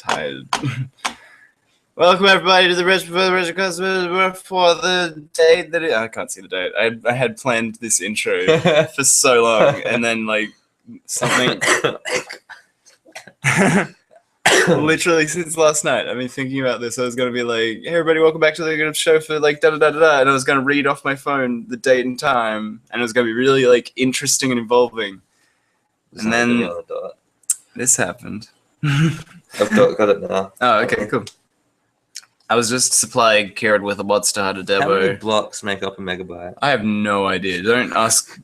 tired. Welcome everybody to the RetroCast for the date that I can't see the date. I had planned this intro for so long, and then like something literally since last night I've been thinking about this. I was gonna be like, hey everybody, welcome back to the show for like da da da da, and I was gonna read off my phone the date and time, and it was gonna be really like interesting and involving. And then this happened. I've got it now. Oh, okay, cool. I was just supplying Kieran with a mod starter demo. How many blocks make up a megabyte? I have no idea. Don't ask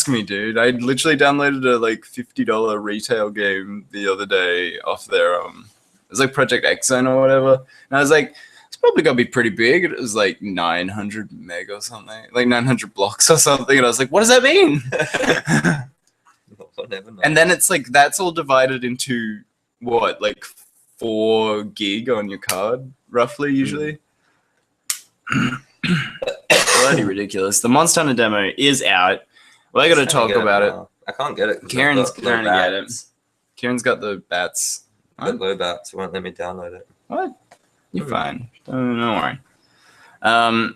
me, dude. I literally downloaded a like $50 retail game the other day off their it was like Project X Zone or whatever. And I was like, it's probably gonna be pretty big. And it was like 900 meg or something, like 900 blocks or something. And I was like, what does that mean? I'll never know. And then it's like that's all divided into what, like 4 gig on your card, roughly, usually. Bloody ridiculous. The Monster Hunter demo is out. Well, I gotta talk about it. I can't get it. Kieran's trying to get it. Kieran's got the bats. I've got low bats, so it won't let me download it. What? You're fine. Don't worry. I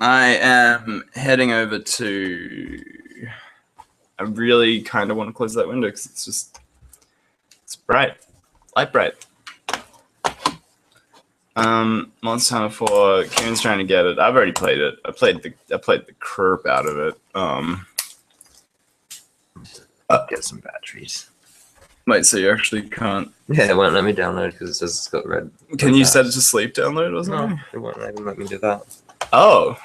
am heading over to... I really kind of want to close that window because it's just... It's bright. Light bright. Monster Hunter 4, Kieran's trying to get it. I've already played it. I played the crap out of it. Get some batteries. Wait, so you actually can't... Yeah, it won't let me download because it says it's got red. Can you set it to sleep download or something? No, it won't even let me do that. Oh,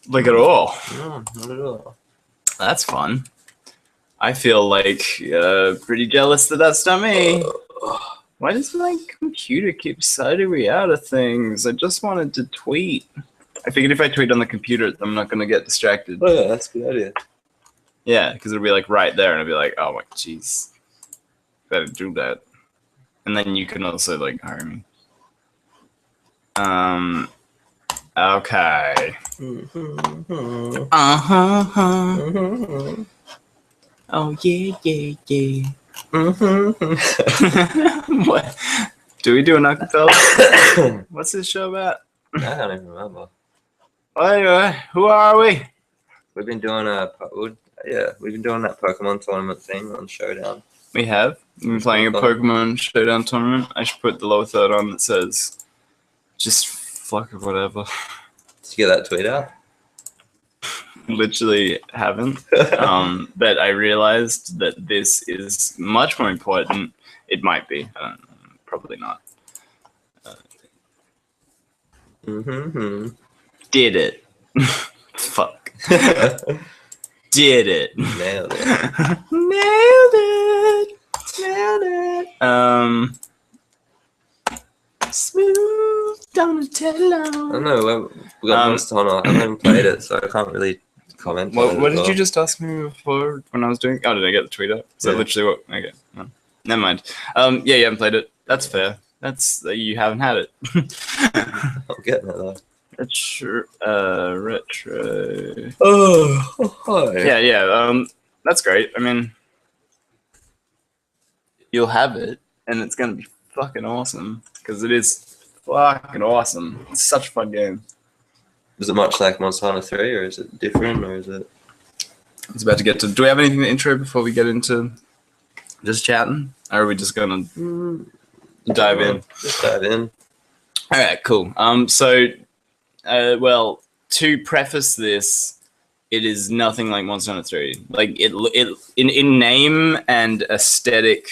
like at all? No, not at all. That's fun. I feel like pretty jealous that that's not me. Why does my computer keep citing me out of things? I just wanted to tweet. I figured if I tweet on the computer, I'm not going to get distracted. Oh yeah, that's a good idea. Yeah, because it'll be like right there, and I'll be like, oh my jeez, better do that. And then you can also like hire me. Okay. Oh yeah, yeah, yeah. What? Do we do an acapella? What's this show about? I don't even remember. Anyway, who are we? We've been doing we've been doing that Pokemon tournament thing on Showdown. We have. We've been playing a Pokemon Showdown tournament. I should put the lower third on that says, just fuck or whatever. Did you get that tweet out? Literally haven't. But I realized that this is much more important. It might be. I don't know. Probably not. Did it. Fuck. Did it. Nailed it. Nailed it. Nailed it. Smooth Donatello. I don't know. We got Monster Hunter. I haven't even played it, so I can't really comment. What did you just ask me before when I was doing? Oh, did I get the tweet up? Is that literally what? Okay, no. Never mind. Yeah, you haven't played it. That's fair. That's you haven't had it. I'm getting it though. Retro. Oh, hi. Yeah. That's great. I mean, you'll have it, and it's gonna be fucking awesome because it is fucking awesome. It's such a fun game. Is it much like Monster Hunter 3, or is it different, or is it? It's about to get to. Do we have anything to intro before we get into just chatting, or are we just gonna dive in? Just dive in. All right, cool. Well, to preface this, it is nothing like Monster Hunter 3. Like it in name and aesthetic,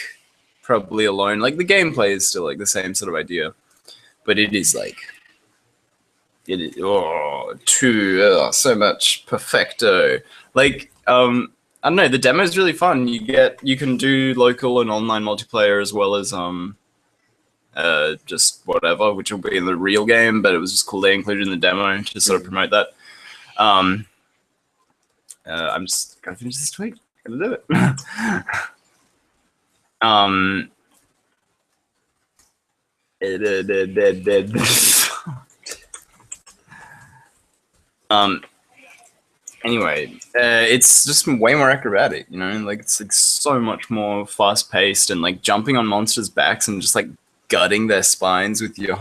probably alone. Like the gameplay is still like the same sort of idea, but it is like. It is so much perfecto. Like I don't know, the demo is really fun. You can do local and online multiplayer as well as just whatever, which will be in the real game, but it was just cool they included in the demo to sort of promote that. I'm just gonna finish this tweet. Gonna do it. Anyway, it's just way more acrobatic, you know, like it's like so much more fast paced and like jumping on monsters' backs and just like gutting their spines with your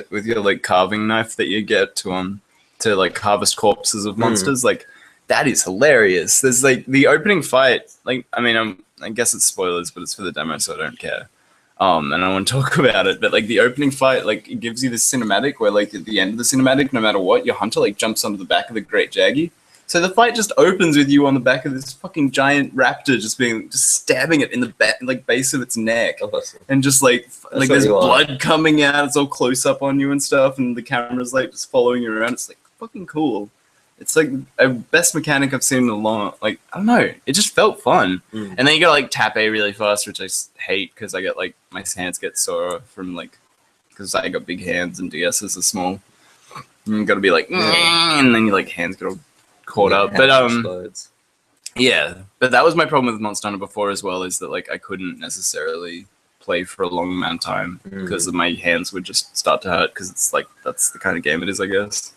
with your like carving knife that you get to like harvest corpses of monsters. Like that is hilarious. There's like the opening fight. Like I mean, I guess it's spoilers, but it's for the demo, so I don't care. And I want to talk about it, but like the opening fight, like it gives you this cinematic where like at the end of the cinematic, no matter what, your hunter like jumps onto the back of the Great Jaggy. So the fight just opens with you on the back of this fucking giant raptor, just stabbing it in the like base of its neck, and just like there's blood coming out. It's all close up on you and stuff, and the camera's like just following you around. It's like fucking cool. It's like a best mechanic I've seen in a long. Like I don't know, it just felt fun. And then you gotta like tap A really fast, which I hate because I get like my hands get sore from like because I got big hands and DSs are small. And you gotta be like, and then your like hands get all caught up, but yeah, but that was my problem with Monster Hunter before as well, is that like I couldn't necessarily play for a long amount of time because my hands would just start to hurt because it's like that's the kind of game it is, I guess.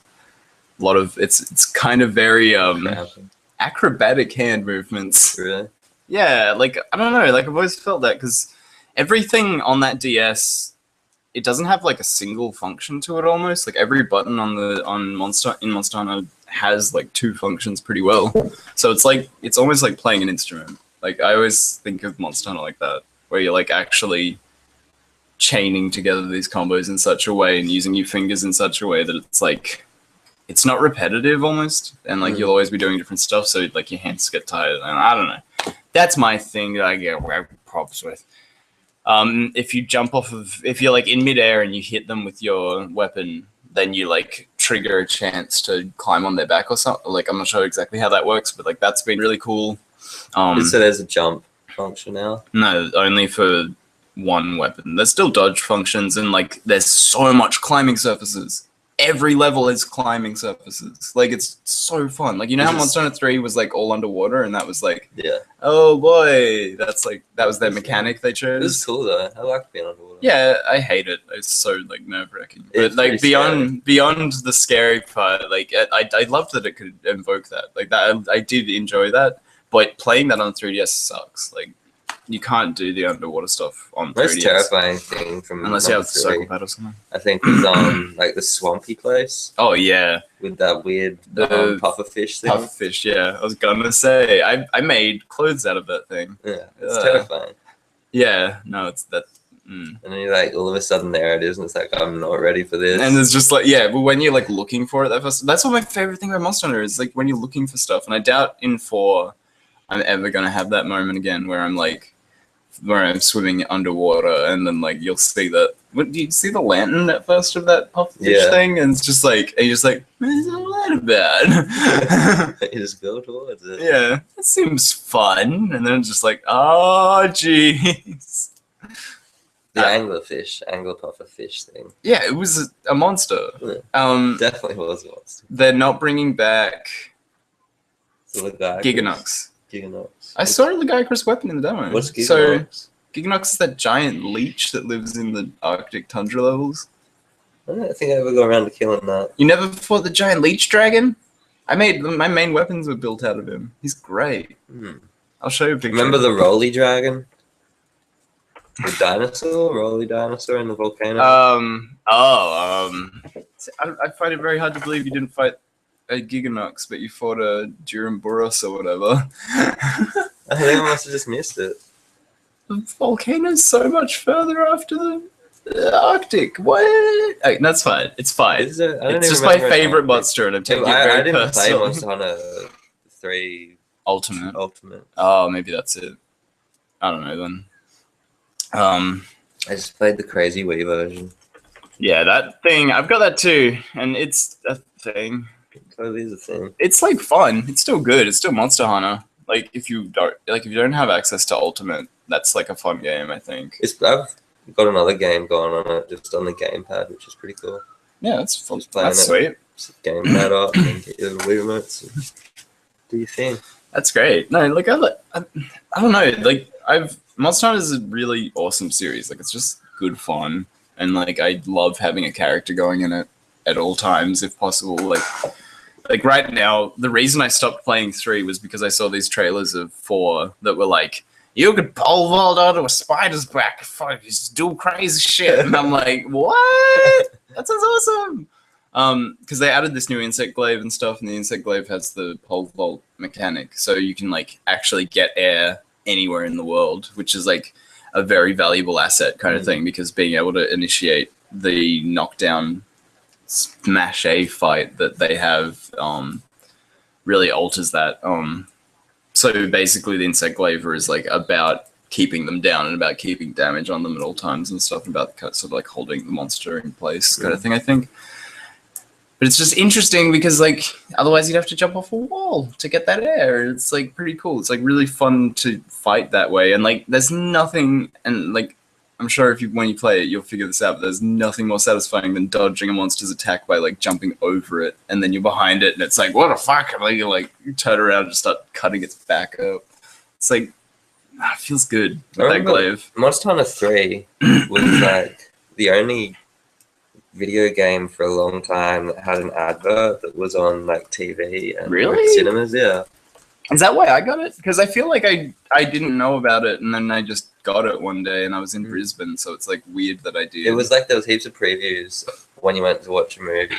A lot of it's kind of very acrobatic hand movements. Really? Yeah, like I don't know, like I've always felt that because everything on that DS, it doesn't have like a single function to it almost. Like every button on Monster Hunter has like two functions pretty well. So it's like it's almost like playing an instrument. Like I always think of Monster Hunter like that, where you're like actually chaining together these combos in such a way and using your fingers in such a way that it's like it's not repetitive almost, and like you'll always be doing different stuff, so like your hands get tired. And I don't know. That's my thing that I get props with. If you jump off of, if you're like in midair and you hit them with your weapon, then you like trigger a chance to climb on their back or something. Like I'm not sure exactly how that works, but like that's been really cool. So there's a jump function now? No, only for one weapon. There's still dodge functions, and like there's so much climbing surfaces. Every level is climbing surfaces. Like it's so fun. Like you know how Monster Hunter 3 was like all underwater, and that was like, oh boy, that's like that was their mechanic they chose. It was cool though. I like being underwater. Yeah, I hate it. It's so like nerve-wracking. But like beyond the scary part, like I loved that it could invoke that. Like that I did enjoy that. But playing that on 3DS sucks. Like you can't do the underwater stuff on 3DS. Most terrifying thing from unless you have Circle Pad or something. I think was on like the swampy place. Oh yeah, with that weird pufferfish thing. Pufferfish, yeah. I was gonna say I made clothes out of that thing. Yeah, it's terrifying. Yeah, no, it's that. And then you're like, all of a sudden there it is, and it's like, I'm not ready for this. And it's just like, yeah, but when you're like looking for it, that's what my favorite thing about Monster Hunter is, like when you're looking for stuff. And I doubt in 4 I'm ever gonna have that moment again where I'm swimming underwater and then like you'll see that. What do you see the lantern at first of that pufferfish thing? And it's just like, and you're just like, what is all that about? You just go towards it. Yeah, that seems fun. And then it's just like, oh jeez. The angler pufferfish thing. Yeah, it was a monster. Yeah, definitely was a monster. They're not bringing back Giganox. I saw a Legiacrus weapon in the demo. What's Giganox? So Giganox is that giant leech that lives in the Arctic tundra levels. I don't think I ever got around to killing that. You never fought the giant leech dragon? My main weapons were built out of him. He's great. I'll show you a picture. Remember the Roly dragon? The Roly dinosaur in the volcano? I find it very hard to believe you didn't fight a Giganox, but you fought a Duramboros or whatever. I think I must have just missed it. The volcano's so much further after the Arctic. What? Hey, that's fine. It's fine. It's just my favorite monster, and I'm taking it very personal. I didn't play Monster Hunter 3 Ultimate. Oh, maybe that's it. I don't know then. I just played the Crazy Wii version. Yeah, that thing. I've got that too, and it's a thing. Totally is a thing. It's like fun. It's still good. It's still Monster Hunter. Like if you don't have access to Ultimate, that's like a fun game. I think. I've got another game going on it just on the gamepad, which is pretty cool. Yeah, that's fun. That's sweet. Just gamepad up and get your Wii remotes and do your thing. That's great. No, like I don't know. Like Monster Hunter is a really awesome series. Like it's just good fun, and like I love having a character going in it at all times if possible. Like like right now, the reason I stopped playing 3 was because I saw these trailers of 4 that were like, you could pole vault onto a spider's back, fuck, just do crazy shit, and I'm like, what? That sounds awesome. Because they added this new insect glaive and stuff, and the insect glaive has the pole vault mechanic, so you can like actually get air anywhere in the world, which is like a very valuable asset kind of thing, because being able to initiate the knockdown smash A fight that they have really alters that. So basically the insect glaver is like about keeping them down and about keeping damage on them at all times and stuff, about sort of like holding the monster in place kind of thing, I think. But it's just interesting because like otherwise you'd have to jump off a wall to get that air. It's like pretty cool. It's like really fun to fight that way, and like there's nothing, and like I'm sure when you play it you'll figure this out, but there's nothing more satisfying than dodging a monster's attack by like jumping over it, and then you're behind it and it's like, what the fuck? And like you turn around and just start cutting its back up. It's like it feels good with that glaive. Monster Hunter 3 was like the only video game for a long time that had an advert that was on like TV and really? Cinemas. Yeah. Is that why I got it? Because I feel like I didn't know about it, and then I just got it one day, and I was in Brisbane, so it's like weird that I did. It was like there was heaps of previews when you went to watch a movie.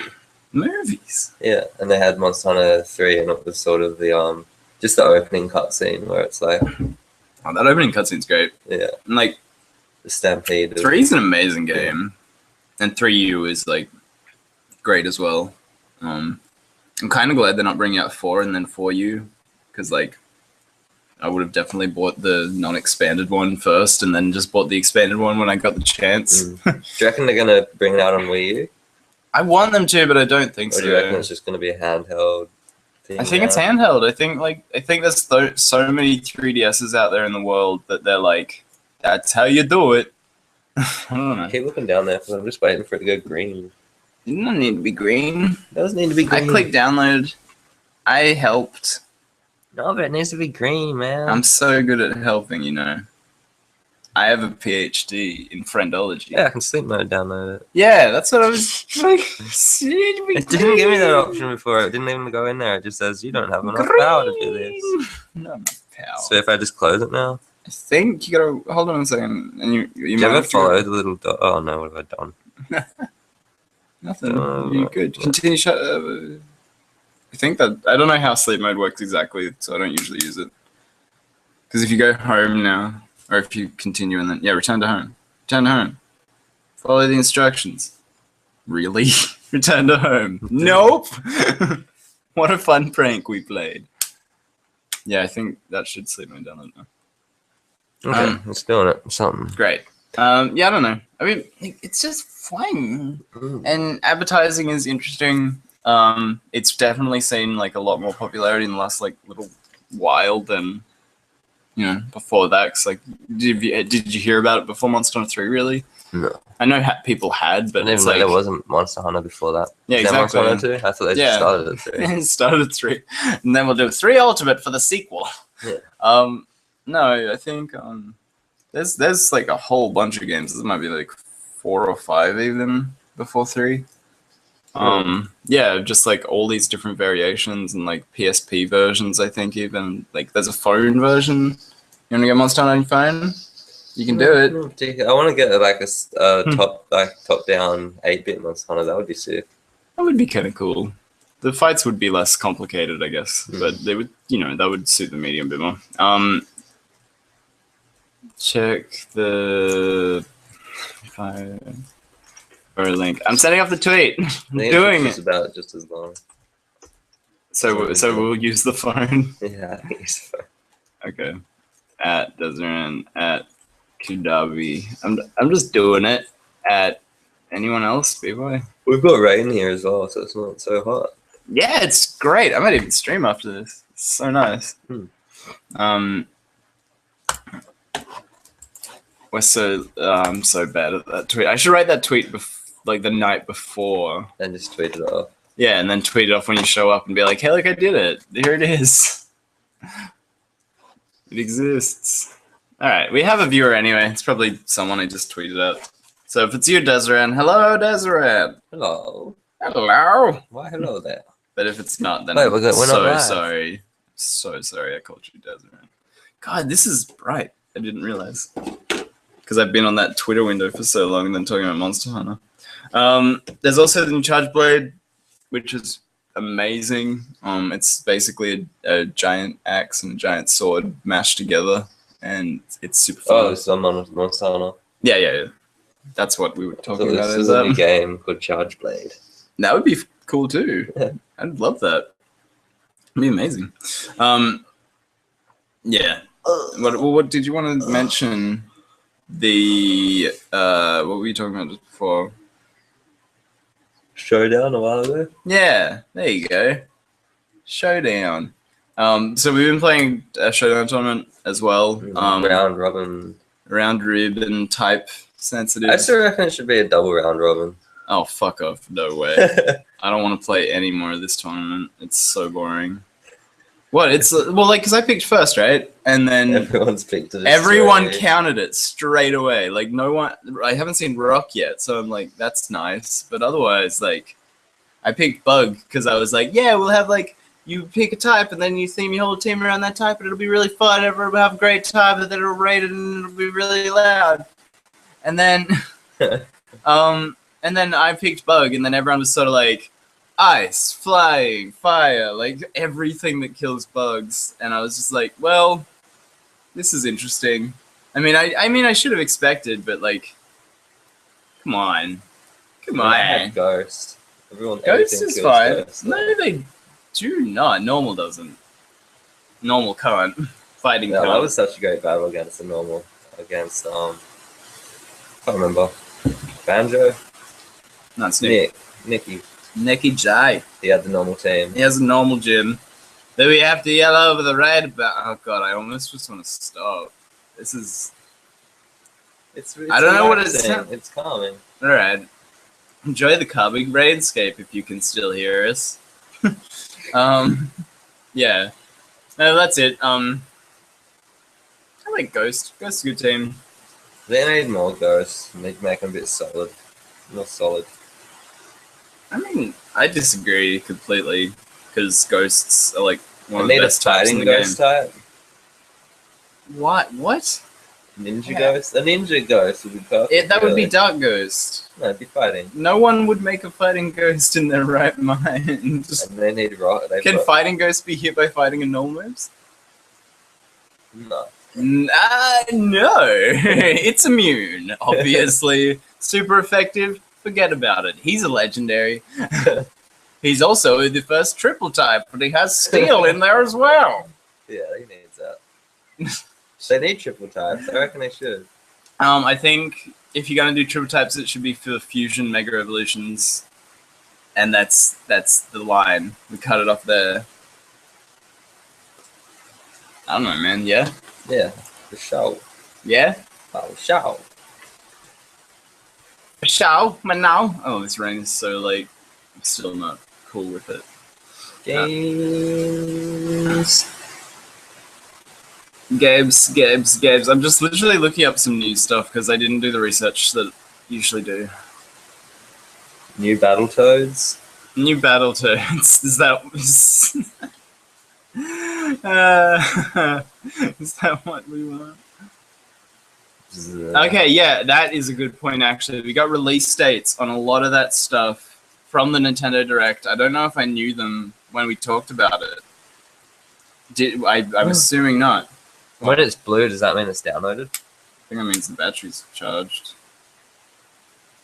Movies? Yeah, and they had Monster Hunter 3, and it was sort of the just the opening cutscene where it's like, oh, that opening cutscene's great. Yeah, and like the Stampede. 3's an amazing game, and 3U is like great as well. I'm kind of glad they're not bringing out 4 and then 4U. Because like, I would have definitely bought the non-expanded one first, and then just bought the expanded one when I got the chance. Do you reckon they're gonna bring it out on Wii U? I want them to, but I don't think so. Or do you reckon it's just gonna be a handheld thing? I think it's handheld. I think there's so many 3DSs out there in the world that they're like, that's how you do it. I don't know. Keep looking down there because I'm just waiting for it to go green. It doesn't need to be green. It doesn't need to be green. I clicked download. I helped. No, but it needs to be green, man. I'm so good at helping, you know. I have a PhD in friendology. Yeah, I can sleep mode download it. Yeah, that's what I was like. It didn't give me that option before. It didn't even go in there. It just says you don't have enough power to do this. Not enough power. So if I just close it now? I think you gotta hold on a second. And you do you ever follow the little dot? Oh no, what have I done? Nothing. You're good. Continue. I think that I don't know how sleep mode works exactly, so I don't usually use it. Because if you go home now, or if you continue and then return to home. Return to home. Follow the instructions. Really? Return to home. Nope. What a fun prank we played. Yeah, I think that should sleep mode down now. Okay, it's doing it. Something. Great. Yeah, I don't know. I mean, it's just fun, and advertising is interesting. It's definitely seen like a lot more popularity in the last like little while than before that. 'Cause, like, did you hear about it before Monster Hunter 3? Really? No. I know people had, but I didn't it's even like know there wasn't Monster Hunter before that. Yeah, exactly. Monster Hunter 2? I thought they just started at 3. It started at 3, and then we'll do 3 Ultimate for the sequel. Yeah. No, I think there's like a whole bunch of games. There might be like 4 or 5 even before 3. Yeah, just like all these different variations and like PSP versions. I think even like there's a phone version. You want to get Monster Hunter on your phone? You can do it. I want to get like a top down 8-bit Monster Hunter. That would be sick. That would be kind of cool. The fights would be less complicated, I guess, but they would, that would suit the medium a bit more. Check the link. I'm setting up the tweet. I'm doing it. About just as long. So we'll use the phone. Yeah, I use the phone. Okay. At Desiree, at Kudabi. I'm just doing it. At anyone else, B-Boy? We've got rain here as well, so it's not so hot. Yeah, it's great. I might even stream after this. It's so nice. I'm so bad at that tweet. I should write that tweet like the night before. And just tweet it off. Yeah, and then tweet it off when you show up and be like, hey, look, I did it. Here it is. It exists. All right, we have a viewer anyway. It's probably someone I just tweeted at. So if it's you, Desiree, hello, Desiree. Hello. Hello. Why hello there? But if it's not, then Wait, I'm we're not so live. sorry. So sorry I called you Desiree. God, this is bright. I didn't realize. Because I've been on that Twitter window for so long and then talking about Monster Hunter. There's also the new Charge Blade, which is amazing. It's basically a giant axe and a giant sword mashed together, and it's super fun. Oh, it's on Monster Hunter. Yeah. That's what we were talking about. This is a new game called Charge Blade. That would be cool too. I'd love that. It'd be amazing. Yeah. What did you want to mention? The what were you talking about just before? Showdown a while ago. Yeah, there you go. Showdown. So we've been playing a Showdown tournament as well. Round robin. Round robin type sensitive. I still reckon it should be a double round robin. Oh, fuck off. No way. I don't want to play any more of this tournament. It's so boring. What? It's well, like, because I picked first, right? And then everyone's picked it. Everyone counted it straight away. Like, no one. I haven't seen Rock yet, so I'm like, that's nice. But otherwise, like, I picked Bug because I was like, yeah, we'll have like you pick a type and then you theme your whole team around that type, and it'll be really fun. Everyone will have a great time, and then it'll rate it and it'll be really loud. And then, and then I picked Bug, and then everyone was sort of like, ice, flying, fire, like everything that kills bugs. And I was just like, well, this is interesting. I mean, I should have expected, but like, come on. I had Ghost. Ghost is fine. Ghost, no, they do not. Normal doesn't. Normal can't. Fighting can't. That was such a great battle against the normal. Against, I can't remember. Banjo? No, it's Nicky J. He had the normal team. He has a normal gym. Then we have to yell over the red. Oh god, I almost just want to stop. This is. It's I don't know what it's. It's calming. All right. Enjoy the calming rainscape if you can still hear us. Yeah. No, that's it. I like Ghost. Ghost's a good team. They need more Ghosts. They need to make them a bit solid. More solid. I mean, I disagree completely because Ghosts are like one of the best types in the game. Type. What? Ninja Ghost? A Ninja Ghost would be perfect. That would be Dark Ghost. No, it'd be fighting. No one would make a fighting ghost in their right mind. And they need rock. Can fighting ghosts be hit by fighting and normal moves? No. No. It's immune, obviously. Super effective. Forget about it. He's a legendary. He's also the first triple type, but he has steel in there as well. Yeah, he needs that. They need triple types. I reckon they should. I think if you're gonna do triple types, it should be for fusion mega evolutions, and that's the line. We cut it off there. I don't know, man. Yeah. Yeah, for sure. Yeah. Oh, sure. Show, but now. Oh, this rain is so like, I'm still not cool with it. Games. I'm just literally looking up some new stuff because I didn't do the research that I usually do. New Battletoads? New Battletoads. Is that is that what we want? Okay, yeah, that is a good point, actually. We got release dates on a lot of that stuff from the Nintendo Direct. I don't know if I knew them when we talked about it. I'm assuming not. When it's blue, does that mean it's downloaded? I think that means the battery's charged.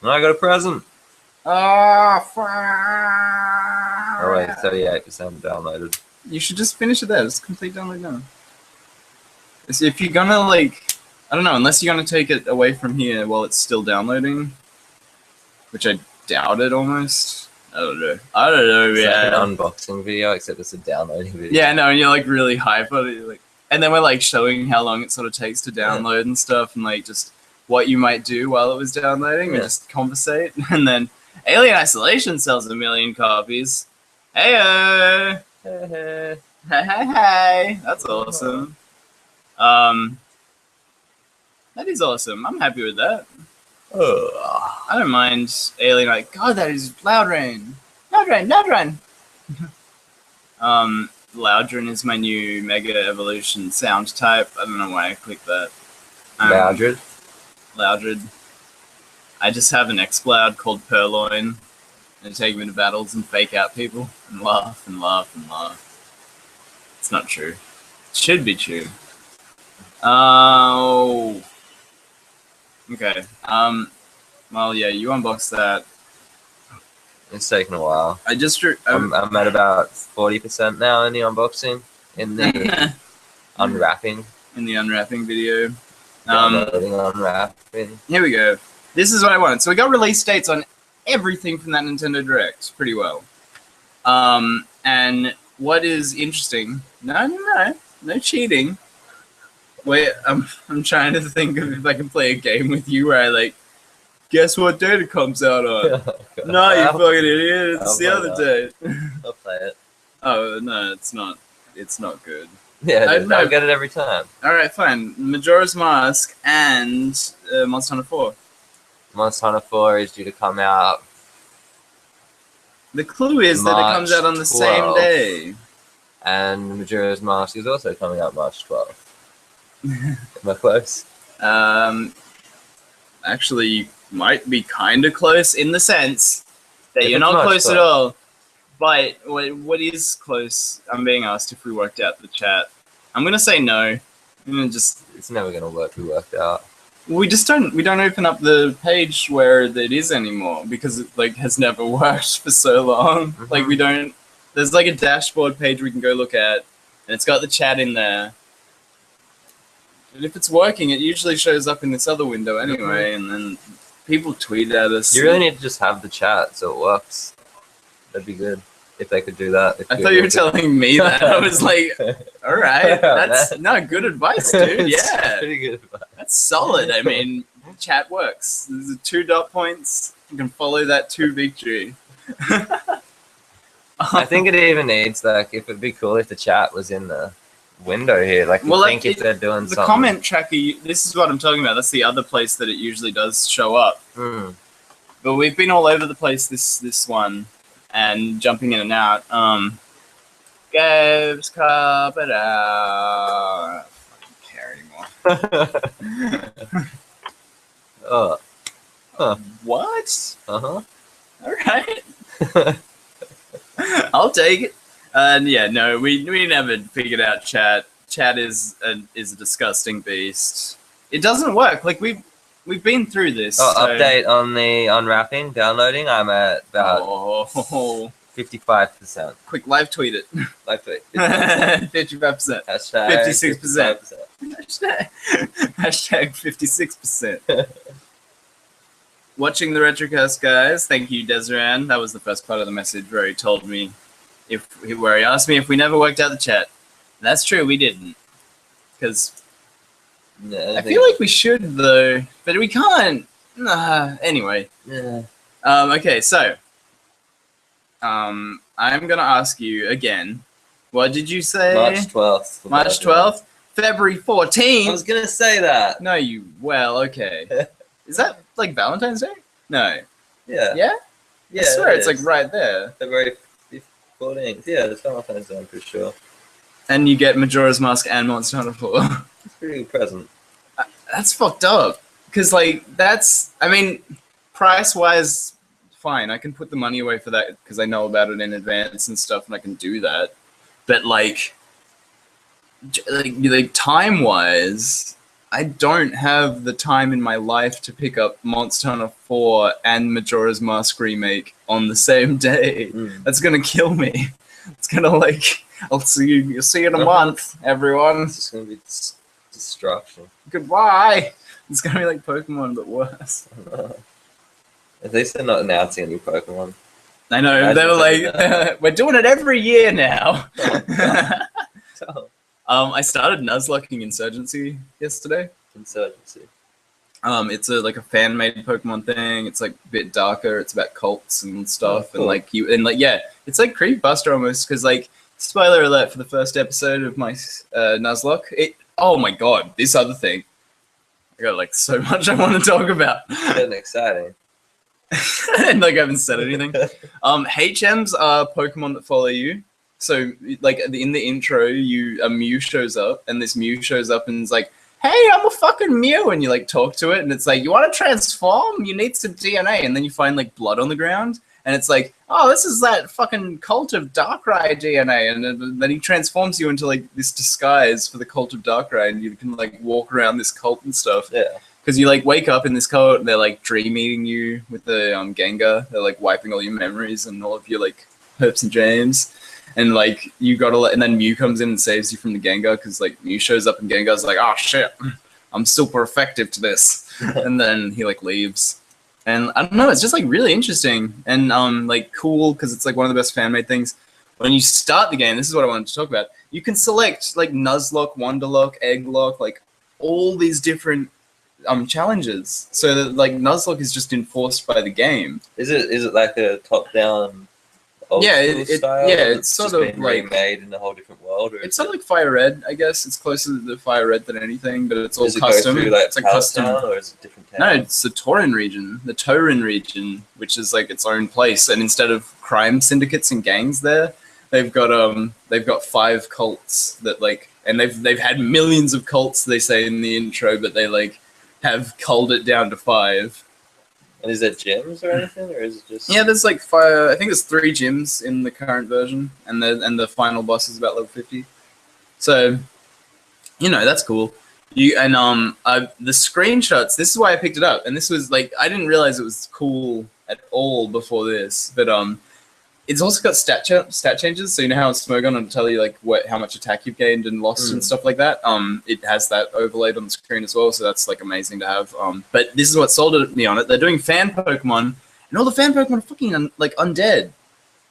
No, I got a present. Oh, fuck. Oh, wait, 38% downloaded. You should just finish it there. Just complete download now. If you're gonna, like... I don't know, unless you're going to take it away from here while it's still downloading, which I doubt it almost. I don't know, it's yeah. Like an unboxing video, except it's a downloading video. Yeah, no, and you're like really hype on it. Like, and then we're like showing how long it sort of takes to download and stuff, and like just what you might do while it was downloading, and just conversate. And then Alien Isolation sells 1 million copies. Hey, hey, that's awesome. That is awesome. I'm happy with that. I don't mind Alien. Like, God, that is loud rain. Loud rain. Loudrin is my new Mega Evolution sound type. I don't know why I clicked that. Loudred. Loudred. I just have an X-Cloud called Purloin, and take me to battles and fake out people and laugh and laugh and laugh. It's not true. It should be true. Oh. Okay. Well, yeah, you unboxed that. It's taken a while. I just... I'm at about 40% now in the unboxing, in the unwrapping. In the unwrapping video. Unwrapping. Here we go. This is what I wanted. So we got release dates on everything from that Nintendo Direct pretty well. And what is interesting... No cheating. Wait, I'm trying to think of if I can play a game with you where I, like, guess what date it comes out on? No, you fucking idiot. It's the other date. I'll play it. Oh, no, it's not. It's not good. Yeah, I'll get it every time. Alright, fine. Majora's Mask and Monster Hunter 4. Monster Hunter 4 is due to come out. The clue is that it comes out on the same day. And Majora's Mask is also coming out March 12th. Am I close? Actually, might be kind of close in the sense that you're not close at all. But what is close? I'm being asked if we worked out the chat. I'm gonna say no. I'm gonna just. It's never gonna work. We worked out. We just don't. We don't open up the page where it is anymore because it like has never worked for so long. Mm-hmm. Like we don't. There's like a dashboard page we can go look at, and it's got the chat in there. And if it's working, it usually shows up in this other window anyway, and then people tweet at us. You really need to just have the chat so it works. That'd be good if they could do that. I thought you were telling me that. I was like, all right, that's not good advice, dude. Yeah, pretty good advice. That's solid. I mean, chat works. There's the 2 dot points. You can follow that to victory. I think it even needs, like, if it'd be cool if the chat was in the window here. Like, if they're doing the something. comment tracker, this is what I'm talking about. That's the other place that it usually does show up. But we've been all over the place this one and jumping in and out. Gabe's carpet out. I don't care anymore. What? All right. I'll take it. And yeah, no, we never figured out chat. Chat is a disgusting beast. It doesn't work. Like we've been through this. So. Update on the unwrapping, downloading. I'm at about 55%. Quick, live tweet it. Live tweet. 55%. Hashtag 56%. Hashtag 56%. Watching the RetroCast, guys. Thank you, Desiree. That was the first part of the message where he told me where he asked me if we never worked out the chat. And that's true, we didn't. Because I feel like we should though, but we can't. Anyway. Yeah. Okay, so I'm gonna ask you again. What did you say? March 12th. March 12th. February 14th. I was gonna say that. No, okay. Is that like Valentine's Day? No. Yeah. Yeah? Yeah. I swear it's like right there. February 14th. Yeah, it's Valentine's Day, I'm pretty sure. And you get Majora's Mask and Monster Hunter 4. It's a pretty good present. That's fucked up. Because, like, I mean, price-wise, fine. I can put the money away for that because I know about it in advance and stuff, and I can do that. But, like time-wise, I don't have the time in my life to pick up Monster Hunter 4 and Majora's Mask Remake on the same day. That's gonna kill me. It's gonna, like, you'll see you in a month, everyone. It's just gonna be destruction. Goodbye. It's gonna be like Pokemon, but worse. At least they're not announcing a new Pokemon. I know, they were like, we're doing it every year now. I started Nuzlocking Insurgency yesterday. Insurgency. It's like a fan-made Pokemon thing. It's like a bit darker. It's about cults and stuff, cool. and it's like creepypasta almost. Because like, spoiler alert for the first episode of my Nuzlocke. Oh my god, this other thing. I got like so much I want to talk about. It's getting exciting. And like I haven't said anything. HMs are Pokemon that follow you. So like in the intro, a Mew shows up, and this Mew shows up and is like, "Hey, I'm a fucking Mew," and you like talk to it, and it's like, "You want to transform? You need some DNA," and then you find like blood on the ground, and it's like, "Oh, this is that fucking cult of Darkrai DNA," and then he transforms you into like this disguise for the cult of Darkrai, and you can like walk around this cult and stuff. Yeah. Because you like wake up in this cult, and they're like dream eating you with the Gengar. They're like wiping all your memories and all of your like hopes and dreams. And like you gotta and then Mew comes in and saves you from the Gengar, because like Mew shows up and Gengar's like, "Oh shit, I'm super effective to this," and then he like leaves. And I don't know, it's just like really interesting and like cool, because it's like one of the best fan made things. When you start the game, this is what I wanted to talk about. You can select like Nuzlocke, Wonderlock, Egglock, like all these different challenges. So that like Nuzlocke is just enforced by the game. Is it like a top down? Style, it's sort of like remade in a whole different world. Or it's sort of like Fire Red, I guess. It's closer to the Fire Red than anything, but it's all Does it custom. Go through, like, it's like custom. Or is it different town? No, it's the Taurin region, which is like its own place. And instead of crime syndicates and gangs there, they've got 5 cults that like, and they've had millions of cults, they say in the intro, but they like have culled it down to 5. And is there gyms or anything, or is it just? Yeah, there's like 5. I think there's 3 gyms in the current version, and the final boss is about level 50. So, you know, that's cool. The screenshots. This is why I picked it up, and this was like I didn't realize it was cool at all before this, but it's also got stat changes. So you know how Smogon will tell you like how much attack you've gained and lost and stuff like that. It has that overlaid on the screen as well, so that's like amazing to have. But this is what sold me on it. They're doing fan Pokemon, and all the fan Pokemon are fucking undead.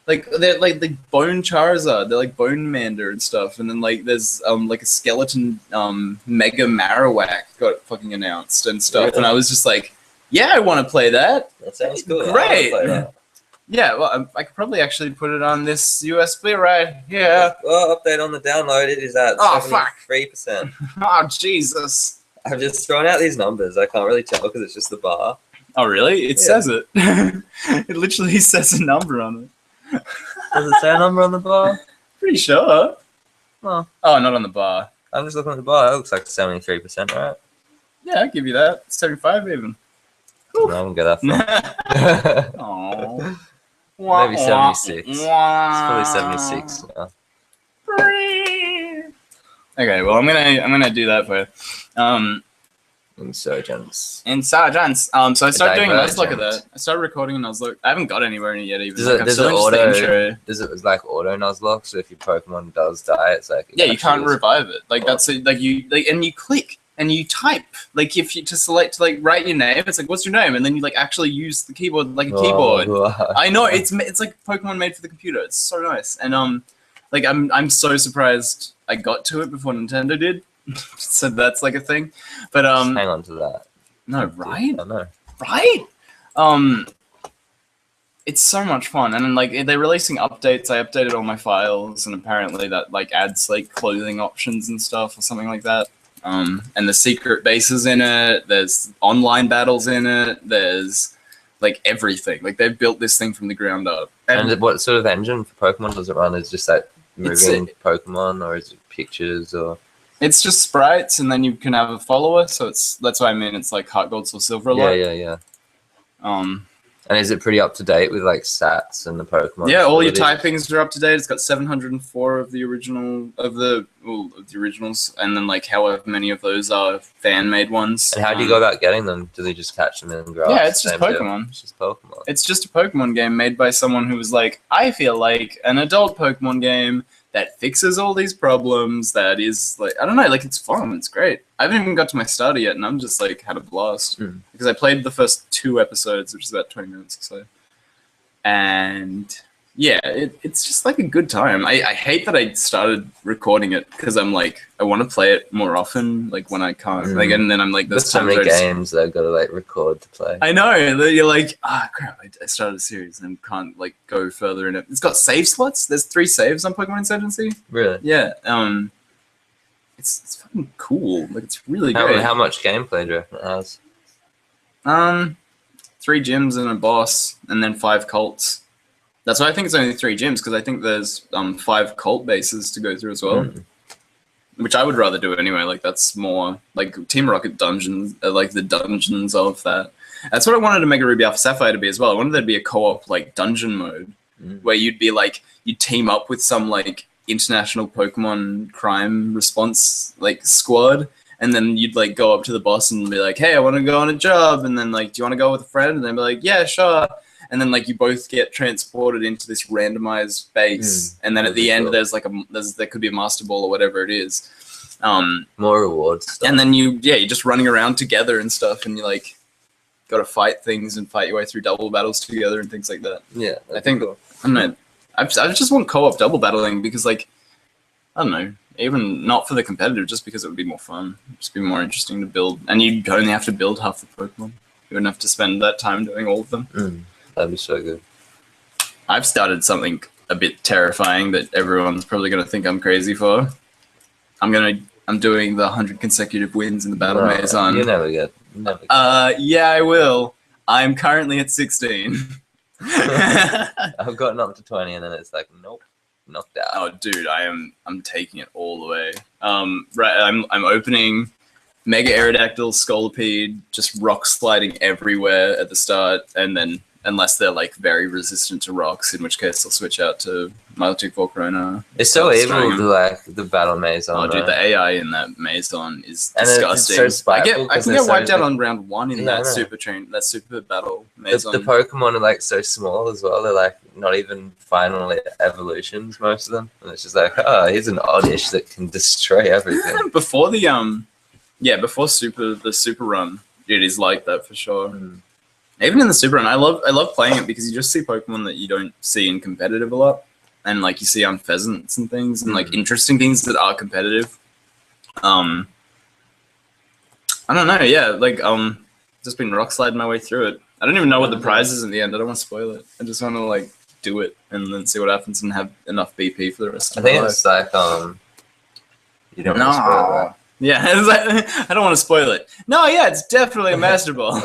Like they're like the Bone Charizard, they're like Bone Mander and stuff. And then like there's like a skeleton Mega Marowak got fucking announced and stuff. Really? And I was just like, yeah, I want to play that. That sounds cool. Great. Yeah, well, I could probably actually put it on this USB right here. Well, update on the download. It is at 73%. Oh, Jesus. I've just thrown out these numbers. I can't really tell because it's just the bar. Oh, really? It says it. It literally says a number on it. Does it say a number on the bar? Pretty sure. Well, oh, not on the bar. I'm just looking at the bar. It looks like 73%, right? Yeah, I'll give you that. 75 even. No, I won't go that far. Aww. Maybe 76. It's probably 76 now. Okay, well I'm gonna do that for you. Insurgents. So I started doing a Nuzlocke of that. I started recording a Nuzlocke. I haven't got anywhere in it yet even. Does it like auto Nuzlocke? So if your Pokemon does die, it's like you can't revive it. Like that's like you like, and you click and you type, like if you to select to like write your name, it's like what's your name, and then you like actually use the keyboard like a keyboard. I know it's like Pokemon made for the computer. It's so nice, and like I'm so surprised I got to it before Nintendo did. So that's like a thing, but just hang on to that. No, right? I know, right? It's so much fun, and then like they're releasing updates. I updated all my files, and apparently that like adds like clothing options and stuff or something like that. And the secret bases in it, there's online battles in it, there's like everything. Like they've built this thing from the ground up. And what sort of engine for Pokemon does it run? Is just like moving Pokemon, or is it pictures, or? It's just sprites, and then you can have a follower, so that's what I mean. It's like Heart Gold, Soul Silver a lot. Yeah. And is it pretty up to date with like stats and the Pokemon? Yeah, all your typings are up to date. It's got 704 of the originals, and then like however many of those are fan made ones. And how do you go about getting them? Do they just catch them in grass? Yeah, it's just Pokemon. It's just Pokemon. It's just a Pokemon game made by someone who was like, I feel like an adult Pokemon game that fixes all these problems, that is like, I don't know, like it's fun, it's great. I haven't even got to my starter yet, and I'm just like had a blast. Because I played the first 2 episodes, which is about 20 minutes or so. And yeah, it's just like a good time. I hate that I started recording it, because I'm like, I want to play it more often, like when I can't. Like, and then I'm like, there's so many games that I've got to like record to play. I know, you're like, crap, I started a series and can't like go further in it. It's got save slots. There's 3 saves on Pokemon Insurgency. Really? Yeah. It's fucking cool. Like it's really great. How much gameplay do you reckon it has? 3 gyms and a boss, and then 5 cults. That's why I think it's only 3 gyms, because I think there's 5 cult bases to go through as well. Which I would rather do anyway. Like, that's more like Team Rocket dungeons, like the dungeons of that. That's what I wanted Omega Ruby Alpha Sapphire to be as well. I wanted there to be a co-op like dungeon mode where you'd be like, you'd team up with some like international Pokemon crime response like squad, and then you'd like go up to the boss and be like, hey, I want to go on a job, and then like, do you want to go with a friend? And they'd be like, yeah, sure. And then like you both get transported into this randomized base, and then at the end there's like there could be a master ball or whatever it is. More rewards stuff. And then you're just running around together and stuff, and you like got to fight things and fight your way through double battles together and things like that. Yeah, I think cool. I don't know. I just want co-op double battling because like I don't know, even not for the competitive, just because it would be more fun, just be more interesting to build, and you'd only have to build half the Pokemon. You wouldn't have to spend that time doing all of them. That'd be so good. I've started something a bit terrifying that everyone's probably going to think I'm crazy for. I'm doing the 100 consecutive wins in the Battle Maze on. You never get. Yeah, I will. I'm currently at 16. I've gotten up to 20, and then it's like, nope, knocked out. Oh, dude, I'm taking it all the way. Right, I'm opening Mega Aerodactyl, Scolipede, just rock sliding everywhere at the start, and then unless they're like very resistant to rocks, in which case they'll switch out to Milotic Volcarona. It's so evil to like the Battle Maze on. Oh, dude, the AI in that Maze on is and disgusting. It's so I can get wiped out on round 1 in that super battle Maze the Pokemon are like so small as well. They're like not even final evolutions, most of them, and it's just like, oh, here's an oddish that can destroy everything. Before the before the super run, it is like that for sure. Even in the super run, I love playing it because you just see Pokemon that you don't see in competitive a lot, and like you see on pheasants and things, and like interesting things that are competitive. I don't know, yeah, like just been rock sliding my way through it. I don't even know what the prize is in the end. I don't want to spoil it. I just want to like do it and then see what happens and have enough BP for the rest of my life. I think it's like you don't want to spoil that. Yeah, it's like, I don't want to spoil it. No, yeah, it's definitely a Master Ball.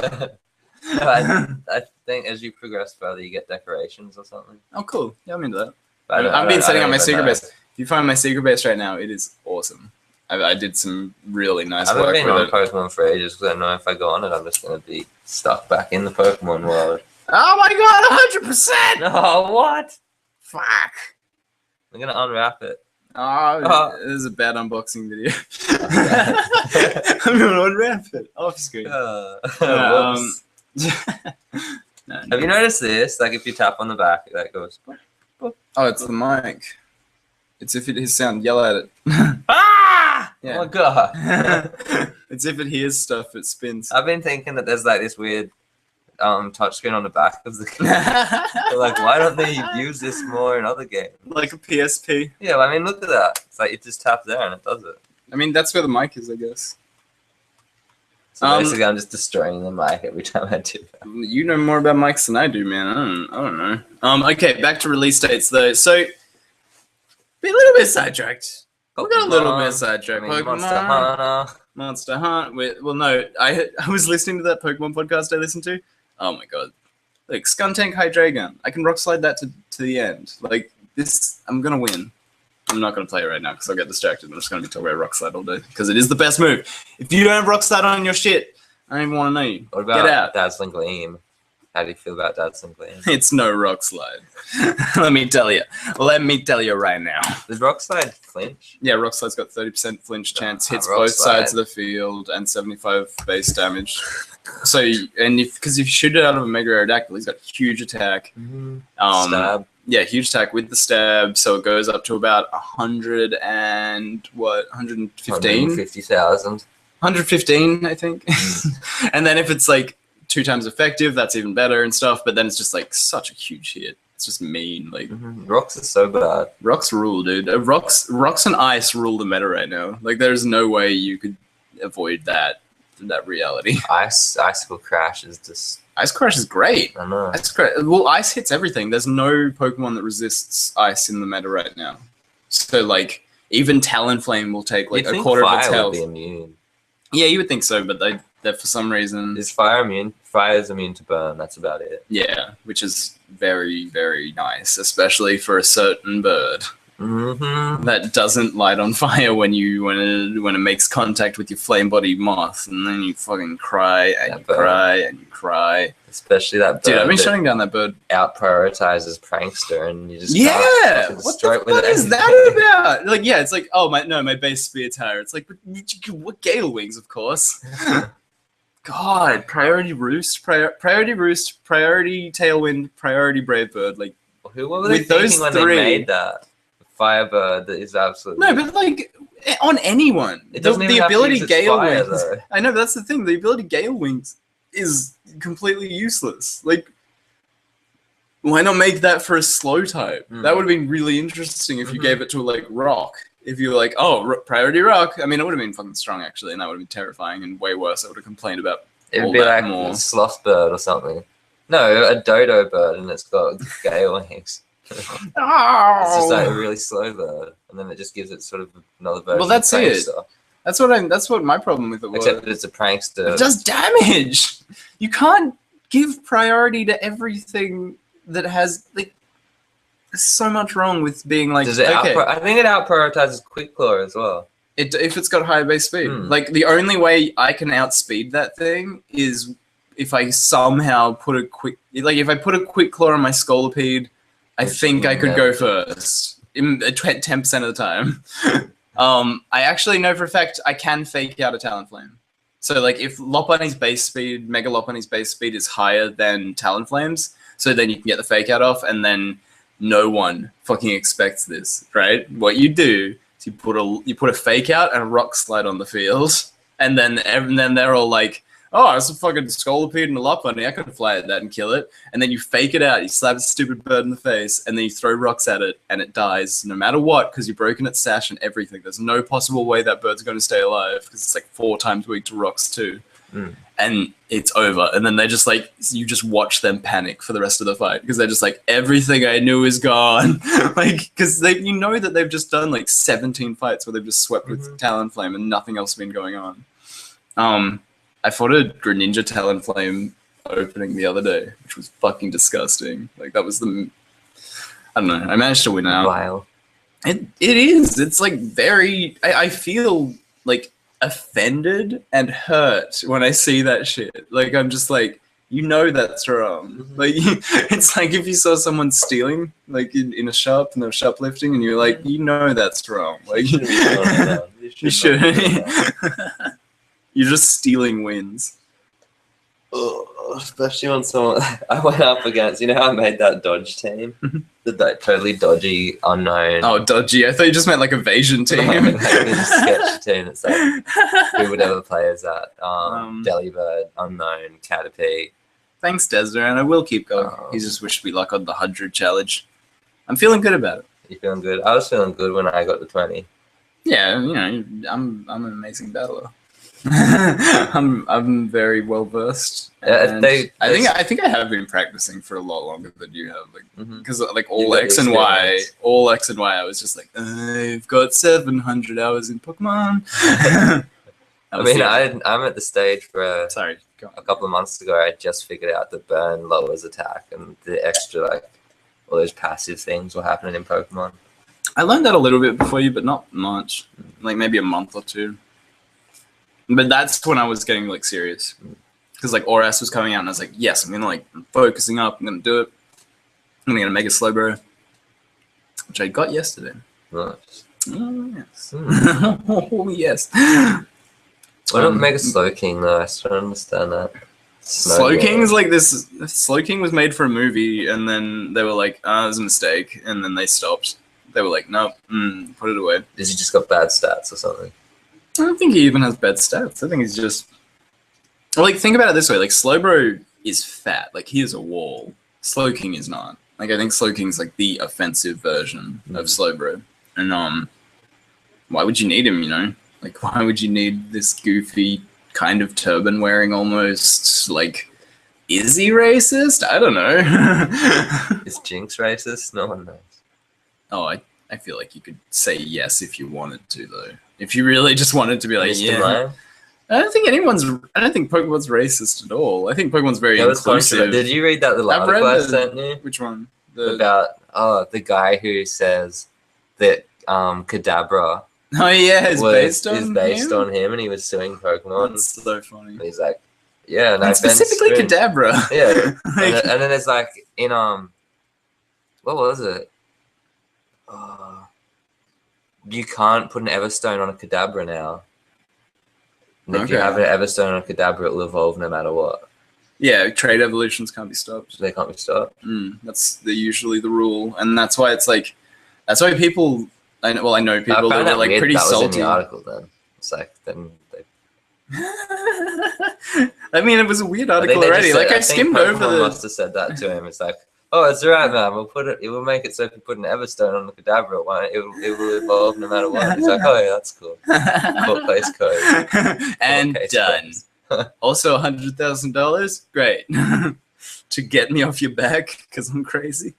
No, I think as you progress further, you get decorations or something. Oh, cool. Yeah, I'm into that. I've been setting up my secret base. If you find my secret base right now, it is awesome. I did some really nice work with it. I've been on Pokemon for ages because I know if I go on it, I'm just going to be stuck back in the Pokemon world. Oh my god, 100%! Oh, what? Fuck. I'm going to unwrap it. Oh, this is a bad unboxing video. I'm going to unwrap it off screen. No. Have you noticed this? Like if you tap on the back, that goes. Oh, it's the mic. It's if it hears sound, yell at it. Ah! Yeah. Oh my god! It's if it hears stuff, it spins. I've been thinking that there's like this weird touchscreen on the back of the game. Like, why don't they use this more in other games? Like a PSP. Yeah, well, I mean, look at that. It's like you just tap there and it does it. I mean, that's where the mic is, I guess. So basically, I'm just destroying the mic every time I do that. You know more about mics than I do, man. I don't know. Okay, back to release dates though. So, be a little bit sidetracked. We got a little bit sidetracked. I mean, Monster Hunt. Well, no, I was listening to that Pokemon podcast I listened to. Oh my god! Like Skuntank Hydreigon, I can rock slide that to the end. Like this, I'm gonna win. I'm not going to play it right now because I'll get distracted. I'm just going to be talking about Rock Slide all day because it is the best move. If you don't have Rock Slide on your shit, I don't even want to know you. What about Get out. Dazzling Gleam? How do you feel about Dazzling Gleam? It's no Rock Slide. Let me tell you. Let me tell you right now. Does Rock Slide flinch? Yeah, Rock Slide's got 30% flinch chance, hits both sides of the field, and 75 base damage. So, because if you shoot it out of a Mega Aerodactyl, he's got huge attack. Stab. Yeah, huge attack with the stab, so it goes up to about 100 and what, 115? 150,000. 115, I think. And then if it's like 2 times effective, that's even better and stuff, but then it's just like such a huge hit. It's just mean. Like Rocks are so bad. Rocks rule, dude. Rocks and ice rule the meta right now. Like there's no way you could avoid that reality. Icicle Crash is just... Ice Crash is great. I know. That's great. Well, ice hits everything. There's no Pokemon that resists ice in the meta right now. So, like, even Talonflame will take, like, a quarter of its health. Would be immune. Yeah, you would think so, but that for some reason. Is fire immune? Fire is immune to burn. That's about it. Yeah, which is very, very nice, especially for a certain bird that doesn't light on fire when it makes contact with your flame body moth, and then you fucking cry and you cry and you cry. Especially that bird. Dude, I've been shutting down that bird. Out prioritizes prankster, and you just what the fuck is that about? Like, yeah, it's like, oh my base speed's higher. It's like, what gale wings, of course. God, priority roost, priority tailwind, priority brave bird. Like, what were they thinking when they made that? Firebird is absolutely no, but like on anyone, it doesn't even the have ability to use gale fire, wings. though. I know, but that's the thing. The ability gale wings is completely useless. Like, why not make that for a slow type? That would have been really interesting if you gave it to like rock. If you were like, oh, priority rock. I mean, it would have been fucking strong actually, and that would have been terrifying and way worse. I would have complained about. It would be like a sloth bird or something. No, a dodo bird, and it's got gale wings. It's just like a really slow bird, and then it just gives it sort of another version. Well, that's of it. That's what my problem with it was. Except that it's a prankster. It does damage. You can't give priority to everything that has like. There's so much wrong with being like. Does it I think it out prioritizes quick claw as well. If it's got higher base speed, like the only way I can outspeed that thing is if I somehow put a quick claw on my Scolipede. I think I could go first 10% of the time. I actually know for a fact I can fake out a Talonflame. So like if Lopunny's base speed, Mega Lopunny's base speed is higher than Talonflame's, so then you can get the fake out off, and then no one fucking expects this, right? What you do is you put a fake out and a rock slide on the field, and then they're all like, oh, it's a fucking Scolipede and a Lopunny. I could fly at that and kill it. And then you fake it out. You slap a stupid bird in the face, and then you throw rocks at it, and it dies no matter what because you've broken its sash and everything. There's no possible way that bird's going to stay alive because it's like 4 times weak to rocks too. And it's over. And then they just like, you just watch them panic for the rest of the fight because they're just like, everything I knew is gone. Like, because you know that they've just done like 17 fights where they've just swept with Talonflame and nothing else has been going on. I fought a Greninja Talonflame opening the other day, which was fucking disgusting. Like, that was I don't know. I managed to win out. Wow. It is. It's like very... I feel like offended and hurt when I see that shit. Like, I'm just like, you know that's wrong. Like, it's like if you saw someone stealing, like in a shop and they're shoplifting, and you're like, you know that's wrong. Like, you should. You're just stealing wins. Oh, especially when someone I went up against. You know how I made that dodge team, the totally dodgy, unknown. Oh, dodgy! I thought you just meant like evasion team. Like sketch team. It's like who would ever play as that? Delibird, unknown, Caterpie. Thanks, Desner, and I will keep going. He just wished me luck on the 100 challenge. I'm feeling good about it. You feeling good? I was feeling good when I got the 20. Yeah, you know, I'm an amazing battler. I'm very well versed. I think I have been practicing for a lot longer than you have, like because like all X and Y, I was just like, I've got 700 hours in Pokemon. I mean, I'm at the stage where sorry, a couple of months ago I just figured out that burn lowers attack and the extra like all those passive things were happening in Pokemon. I learned that a little bit before you, but not much. Like maybe a month or two. But that's when I was getting like serious, because like Oras was coming out, and I was like, yes, I'm gonna I'm focusing up. I'm gonna do it. I'm gonna Mega Slowbro, which I got yesterday. Nice. Oh yes. Oh yes. Why don't Mega Slowking though? I still don't understand that. Slowking is like this. Slowking was made for a movie, and then they were like, it was a mistake, and then they stopped. They were like, nope, put it away. Has he just got bad stats or something? I don't think he even has bad stats. I think he's just... Like, think about it this way. Like, Slowbro is fat. Like, he is a wall. Slowking is not. Like, I think Slowking's, like, the offensive version of Slowbro. And, why would you need him, you know? Like, why would you need this goofy, kind of turban-wearing almost, like... Is he racist? I don't know. Is Jinx racist? No one knows. Oh, I feel like you could say yes if you wanted to, though. If you really just wanted to be like, Mr. yeah. Mime? I don't think Pokemon's racist at all. I think Pokemon's very inclusive. Did you read that little article I sent you? Which one? About the guy who says that Kadabra is based on him, and he was suing Pokemon. That's so funny. And he's like, yeah, no, and specifically Kadabra. Yeah, and then there's like in what was it? You can't put an Everstone on a Kadabra now. And if you have an Everstone on a Kadabra, it will evolve no matter what. Yeah, trade evolutions can't be stopped. They can't be stopped. That's usually the rule, and that's why it's like, that's why people. I know people that are like pretty that salty. Was in the article then. It's like then. I mean, it was a weird article already. Like I skimmed over the. Must have said that to him. It's like, oh, it's alright, man. We'll make it so if you put an Everstone on the Kadabra, it will evolve no matter what. It's like, oh yeah, that's cool. Cool place code. And done. Also, $100,000. Great. To get me off your back because I'm crazy.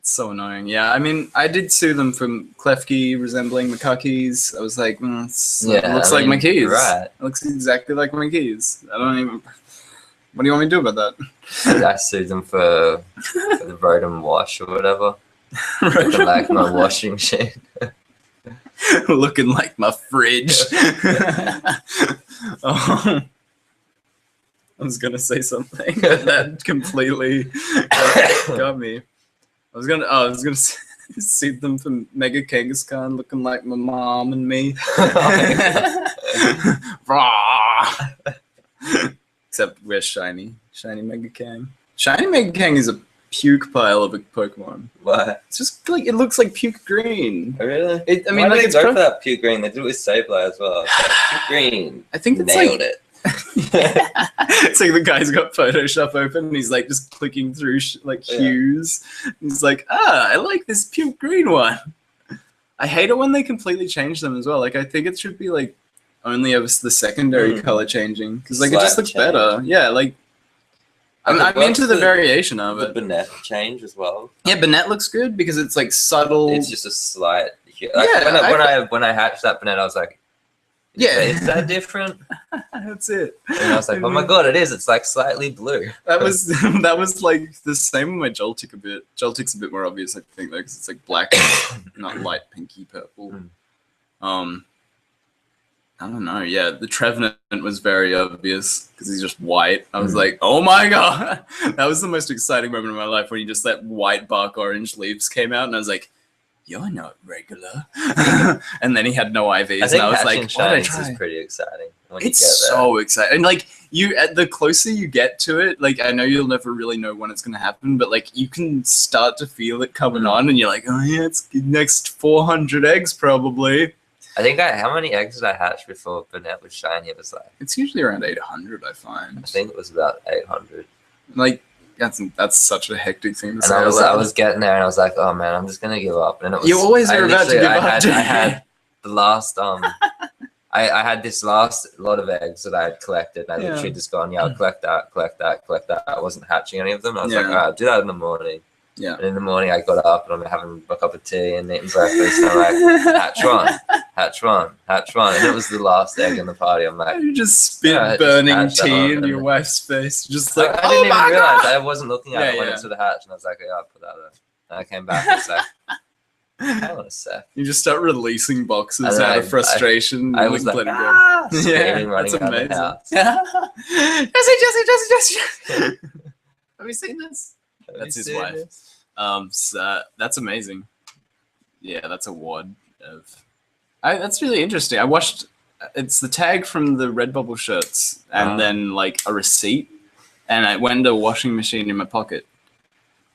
It's so annoying. Yeah, I mean, I did sue them for Klefki resembling Makakis. I was like, it looks like my keys. Right. It looks exactly like my keys. I don't even. What do you want me to do about that? I sued them for the Rotom wash or whatever. Looking like my washing machine. Looking like my fridge. I was gonna say something that completely got me. I was gonna sue them for Mega Kangaskhan looking like my mom and me. Except we're shiny Mega Kang. Shiny Mega Kang is a puke pile of a Pokemon. What? It's just like, it looks like puke green. Oh, really? I mean, why like, do they go for that puke green? They do it with Sableye as well. Like, puke green. I think it's nailed like, it. It's like the guy's got Photoshop open and he's like just clicking through hues. He's like, I like this puke green one. I hate it when they completely change them as well. Like, I think it should be like only of the secondary color changing because like it just looks better. Yeah, like I'm into the variation of it. The Banette change as well. Yeah, Banette looks good because it's like subtle. It's just a slight. Like, when I hatched that Banette, I was like, is that different? That's it. And I was like, oh my god, it is. It's like slightly blue. That was like the same with my Joltik a bit. Joltik's a bit more obvious, I think, though, because it's like black, not light pinky purple. I don't know. Yeah, the Trevenant was very obvious because he's just white. I was like, oh my god, that was the most exciting moment of my life when he just that white bark orange leaves came out, and I was like, you're not regular. And then he had no IVs, and I was like, shinies is pretty exciting. It's so exciting, and like the closer you get to it, like I know you'll never really know when it's gonna happen, but like you can start to feel it coming on, and you're like, oh yeah, it's the next 400 eggs probably. I think how many eggs did I hatch before Banette was shiny? It was like, it's usually around 800, I find. I think it was about 800. Like that's such a hectic thing to say. And I was getting there, and I was like, oh man, I'm just gonna give up. And it was, you always are about to give up. I had the last I had this last lot of eggs that I had collected, and I literally just gone, I'll collect that. I wasn't hatching any of them. I was like, all right, I'll do that in the morning. Yeah. And in the morning, I got up and I'm having a cup of tea and eating breakfast. And I'm like, hatch one. And it was the last egg in the party. I'm like, you just spit burning tea in your wife's face. Just like, I didn't even realize. I wasn't looking at it when it was with the hatch. And I was like, I'll put that there. And I came back and was like, hang on a sec. You just start releasing boxes out of frustration. I was like, running that's amazing. Jesse. Have you seen this? That's his wife. So that's amazing. Yeah, that's a wad of. That's really interesting. I watched. It's the tag from the Redbubble shirts, and then like a receipt, and I went into a washing machine in my pocket.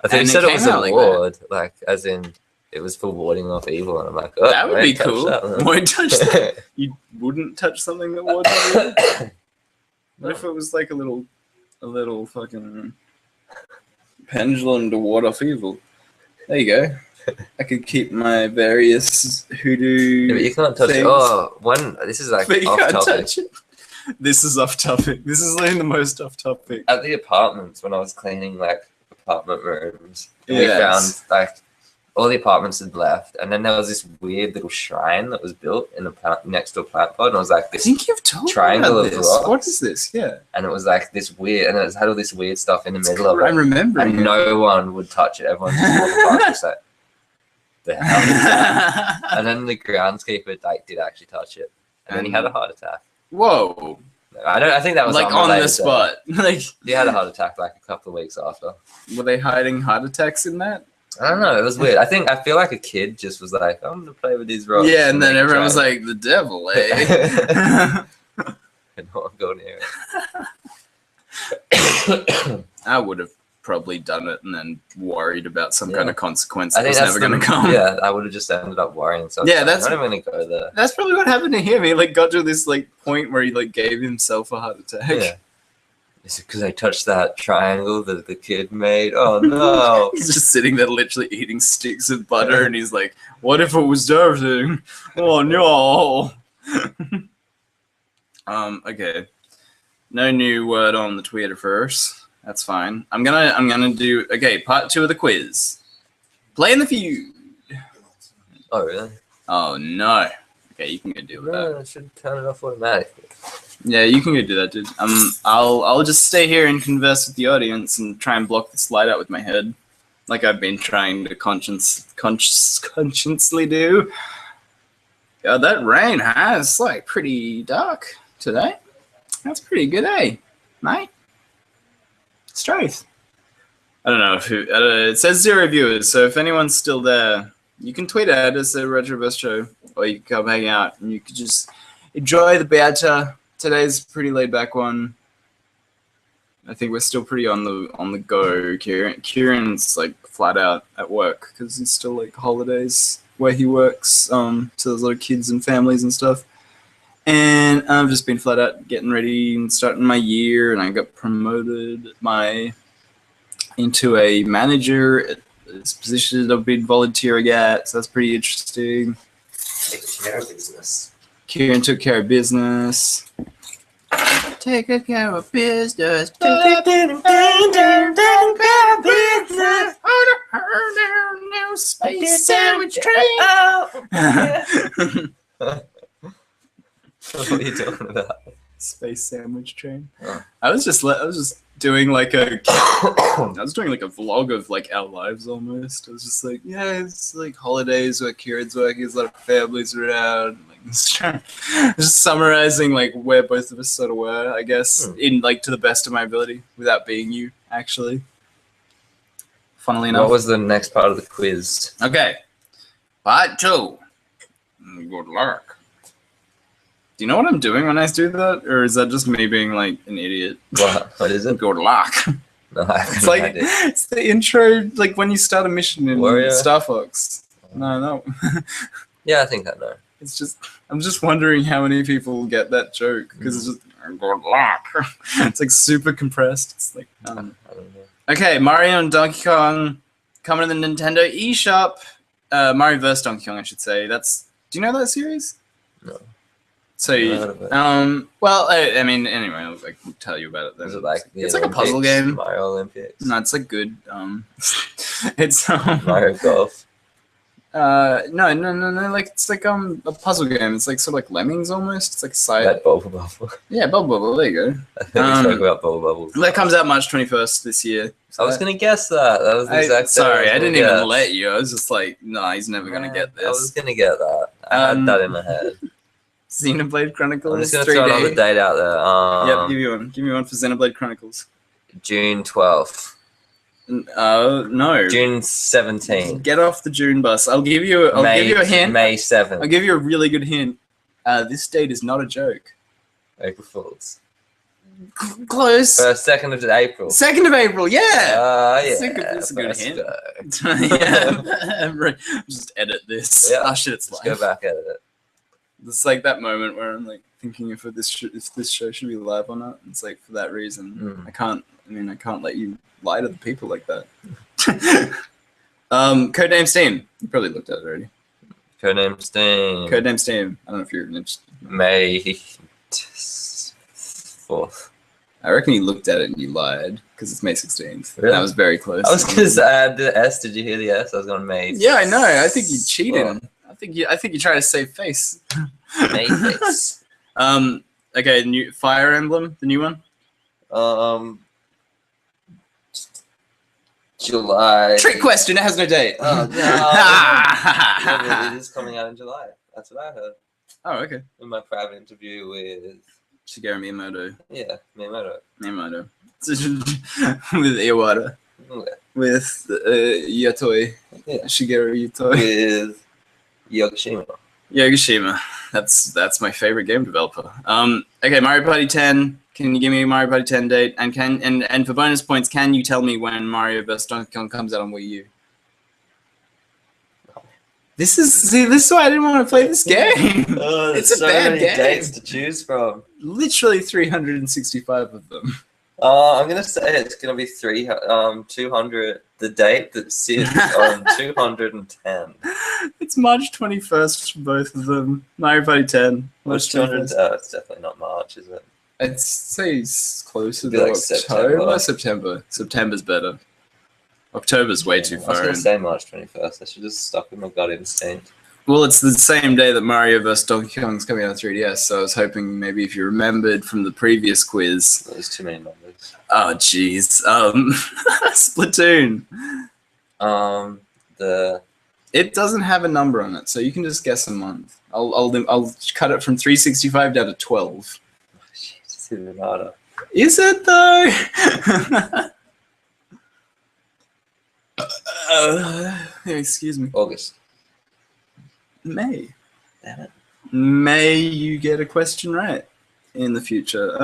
I think you said it was a ward, like as in it was for warding off evil, and I'm like, oh, that would be cool. Won't touch that. You wouldn't touch something that wards off evil. What if it was like a little fucking pendulum to ward off evil? There you go. I could keep my various hoodoo. Yeah, but you can't touch it. This is like but you off can't topic. touch it. This is off topic. This is like the most off topic. At the apartments when I was cleaning like apartment rooms, we found like all the apartments had left, and then there was this weird little shrine that was built in the next to a plant pod, and it was like I this think you've told me triangle about of this. rocks. What is this? Yeah. And it was like this weird, and it had all this weird stuff in the middle of it. I remember. And no one would touch it. Everyone just walked past, just like, the hell is that? And then the groundskeeper did actually touch it, and then he had a heart attack. Whoa. I think that was like on the spot. Like he had a heart attack like a couple of weeks after. Were they hiding heart attacks in that? I don't know. It was weird. I feel like a kid just was like, I'm gonna play with these rocks. Yeah, and then everyone was like, the devil, eh? I know I'm going here. I would have probably done it and then worried about some kind of consequence I that think was never going to come. Yeah, I would have just ended up worrying. So yeah, I'm not even going to go there. That's probably what happened to him. He like got to this like point where he like gave himself a heart attack. Yeah. Is it because I touched that triangle that the kid made? Oh no! He's just sitting there, literally eating sticks of butter, and he's like, "What if it was dirty? Oh no!" Okay. No new word on the Twitterverse. That's fine. I'm gonna do part 2 of the quiz. Play in the feud. Oh really? Oh no. Okay, you can go deal with that. I should turn it off automatically. Yeah, you can go do that, dude. I'll just stay here and converse with the audience and try and block this light out with my head, like I've been trying to consciously do. God, that rain has like pretty dark today. That's pretty good, eh, mate? Strafe. I don't know if it says 0 viewers, so if anyone's still there, you can tweet at us at RetroCast Show, or you can come hang out and you could just enjoy the banter. Today's a pretty laid back one. I think we're still pretty on the go. Kieran's like flat out at work because he's still like holidays where he works. So there's a lot of kids and families and stuff. And I've just been flat out getting ready and starting my year, and I got promoted into a manager at this position I've been volunteering at. So that's pretty interesting. Take care of business. Kieran took care of business. Take care of business. No space sandwich train. What are you talking about? Space sandwich train. Oh. I was just doing like a vlog of like our lives almost. I was just like, yeah, it's like holidays where Kieran's working, there's a lot of families around. Like just summarizing like where both of us sort of were, I guess, in like to the best of my ability without being you, actually. Funnily enough. What was the next part of the quiz? Okay. Part 2. Good luck. Do you know what I'm doing when I do that? Or is that just me being like an idiot? What is it? Good luck. No, I have It's no like idea. it's the intro, like when you start a mission in Warrior? Star Fox. No. Yeah, I think I know. It's just I'm just wondering how many people get that joke because it's just good luck. It's like super compressed. It's like I don't know. okay, Mario and Donkey Kong coming to the Nintendo eShop. Mario vs Donkey Kong, I should say. Do you know that series? No. So, well, I mean, anyway, I can tell you about it then. Is it like it's like a puzzle game. Mario Olympics? No, it's like good. It's Mario Golf. no, like it's like a puzzle game. It's like sort of like Lemmings almost. It's like side. That Bubble Bubble. Yeah, Bubble Bubble. There you go. I think we spoke about Bubble Bubble. That comes out March 21st this year. I was gonna guess that. That was the exact. Sorry, I didn't even let you. I was just like, no, he's never gonna get this. I was gonna get that. I had that in my head. Xenoblade Chronicles. I'm just gonna throw another date out there. Yep, give me one. Give me one for Xenoblade Chronicles. June 12th. No. June 17th. Get off the June bus. I'll give you a hint. May 7th. I'll give you a really good hint. This date is not a joke. April Fools. Close. 2nd of April. 2nd of April, yeah. Yeah. That's a good hint. Go. Yeah. Just edit this. Yeah. Oh shit, it's Let's live. go back at it. It's like that moment where I'm like thinking if this show should be live or not. It's like for that reason. I can't let you lie to the people like that. Codename Steam. You probably looked at it already. Codename Steam. Codename Steam. I don't know if you're interested. May 4th. I reckon you looked at it and you lied because it's May 16th. Really? That was very close. I was going to add the S. Did you hear the S? I was going May. Yeah, I know. I think you cheated. I think you try to save face. May face. Okay, new Fire Emblem, the new one. July. Trick question. It has no date. Oh no! Yeah, it is coming out in July. That's what I heard Oh, okay. in my private interview with Shigeru Miyamoto. Miyamoto. With Iwata. Yeah. With Yatoi. Yeah. Shigeru Yatoi. With Yokoshima. Yakushima. That's my favorite game developer. Okay, Mario Party 10. Can you give me a Mario Party 10 date? And for bonus points, can you tell me when Mario vs. Donkey Kong comes out on Wii U? This is why I didn't want to play this game. It's a bad game. Dates to choose from. Literally 365 of them. I'm gonna say it's gonna be 200. The date that sits on 210. It's March 21st for both of them. Mario Party 10. March 200. It's definitely not March, is it? I'd say it's closer to like October. September. September's better. October's way too far. I was going to say March 21st. I should just stuck with my gut instinct. Well, it's the same day that Mario vs. Donkey Kong's coming out on 3DS, so I was hoping maybe if you remembered from the previous quiz. There's too many numbers. Oh, jeez. Splatoon. It doesn't have a number on it, so you can just guess a month. I'll cut it from 365 down to 12. Oh, shit, it's even harder. Is it though? Excuse me. August. May. Damn it. May you get a question right in the future.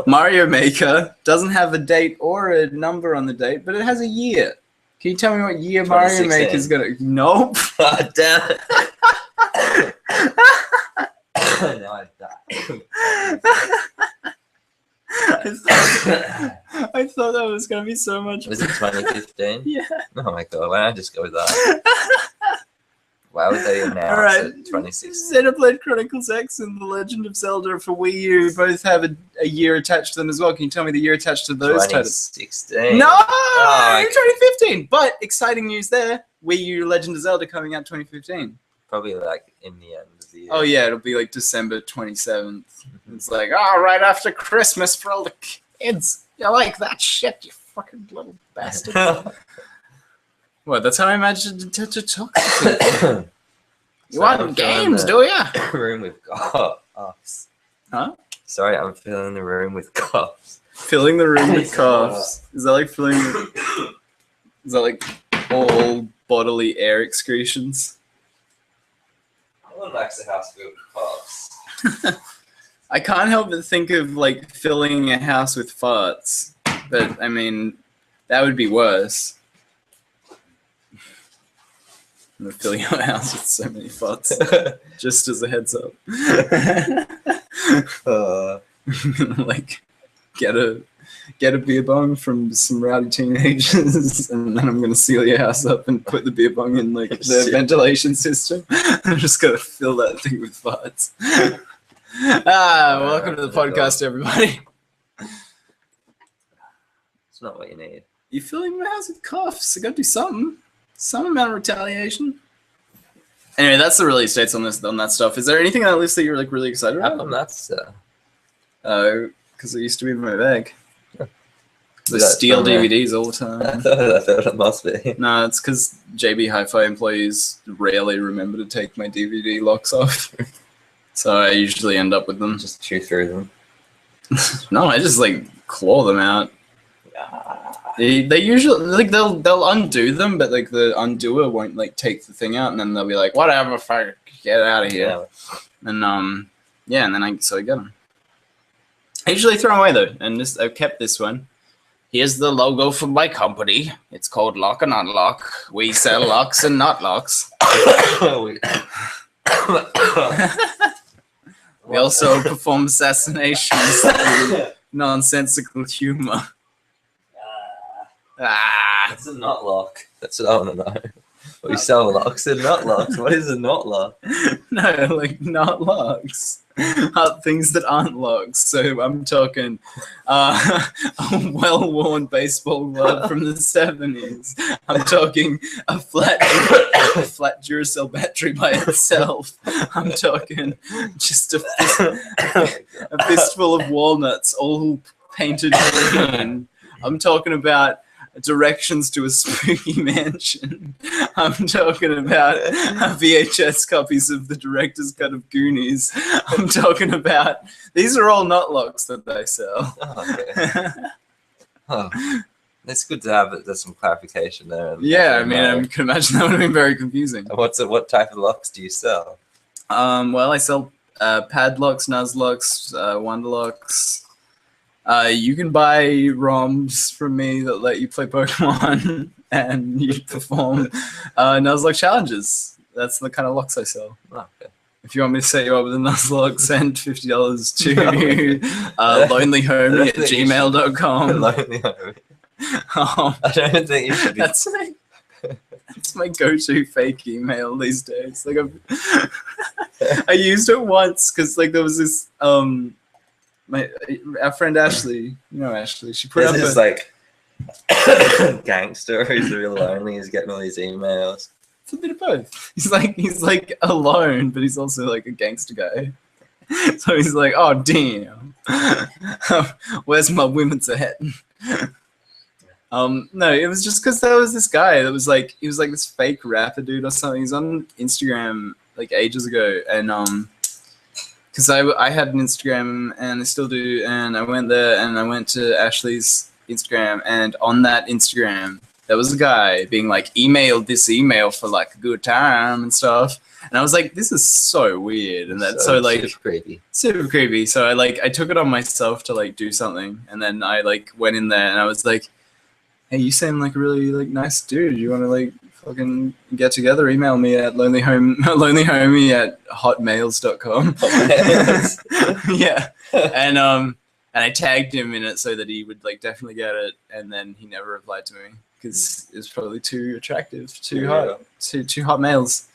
Mario Maker doesn't have a date or a number on the date, but it has a year. Can you tell me what year Mario Maker is gonna? Nope. Oh, damn it. Now I die. I thought that was gonna be so much. Was it 2015? Yeah. Oh my god, why don't I just go with that? Why would they announce Alright. it 2016? Xenoblade Chronicles X and The Legend of Zelda for Wii U both have a year attached to them as well. Can you tell me the year attached to those titles? 2016. No! Oh, 2015! But exciting news there. Wii U Legend of Zelda coming out 2015. Probably like in the end of the year. Oh yeah, it'll be like December 27th. It's like, oh, right after Christmas for all the kids. You like that shit, you fucking little bastard. What, that's how I imagined to talk to people. You want games, do ya? Room with coughs. Huh? Sorry, I'm filling the room with coughs. Filling the room with coughs. Is that like filling... Is that like all bodily air excretions? No one likes a house filled with coughs. I can't help but think of like filling a house with farts. But, I mean, that would be worse. I'm gonna fill your house with so many farts. Just as a heads up. Like, get a beer bong from some rowdy teenagers, and then I'm gonna seal your house up and put the beer bong in like the ventilation system. I'm just gonna fill that thing with farts. Welcome to the podcast, everybody. It's not what you need. You filling my house with coughs? I gotta do something. Some amount of retaliation. Anyway, that's the release dates on that stuff. Is there anything on that list that you're like really excited How about? come that's Because it used to be in my bag. I That's steal from there. DVDs all the I time. thought it must be. No, it's because JB Hi-Fi employees rarely remember to take my DVD locks off. So I usually end up with them. Just chew through them. No, I just like claw them out. They usually like they'll undo them, but like the undoer won't like take the thing out, and then they'll be like, whatever, fuck, get out of here. Yeah. And yeah, and then I get them. I usually throw them away though, and I've kept this one. Here's the logo for my company. It's called Lock and Unlock. We sell locks and not locks. We also perform assassinations through nonsensical humor. That's a not lock. That's what I want to know. We sell locks and not locks. What is a not lock? No, like not locks. Things that aren't locks. So I'm talking a well-worn baseball glove from the 70s. I'm talking a flat Duracell battery by itself. I'm talking just a fistful of walnuts all painted green. I'm talking about directions to a spooky mansion. I'm talking about VHS copies of the director's cut of Goonies. I'm talking about, these are all not locks that they sell. Oh, okay. Oh, it's good to have there's some clarification there. Yeah, I mean, I can imagine that would have been very confusing. What type of locks do you sell? Well, I sell padlocks, nuzlocks, wonderlocks. You can buy ROMs from me that let you play Pokemon and you perform Nuzlocke challenges. That's the kind of locks I sell. Oh, okay. If you want me to set you up with a Nuzlocke, send $50 to lonelyhomie@gmail.com. Lonely Homie. I don't think you should be. That's my go-to fake email these days. Like I used it once because like there was this our friend Ashley, you know Ashley, she put up this like gangster who's real lonely, he's getting all these emails. It's a bit of both. He's like alone, but he's also like a gangster guy. So he's like, oh damn, where's my women's at? No, it was just because there was this guy that was like, he was like this fake rapper dude or something. He's on Instagram like ages ago, and because I had an Instagram and I still do, and I went there and I went to Ashley's Instagram, and on that Instagram there was a guy being like, emailed this email for like a good time and stuff, and I was like, this is so weird, and that's so like super creepy. So I took it on myself to like do something, and then I like went in there and I was like, hey, you seem like a really like nice dude. You want to like fucking get together? Email me at lonelyhomie@hotmails.com. Yeah, and I tagged him in it so that he would like definitely get it, and then he never replied to me because it was probably too attractive, too hot mails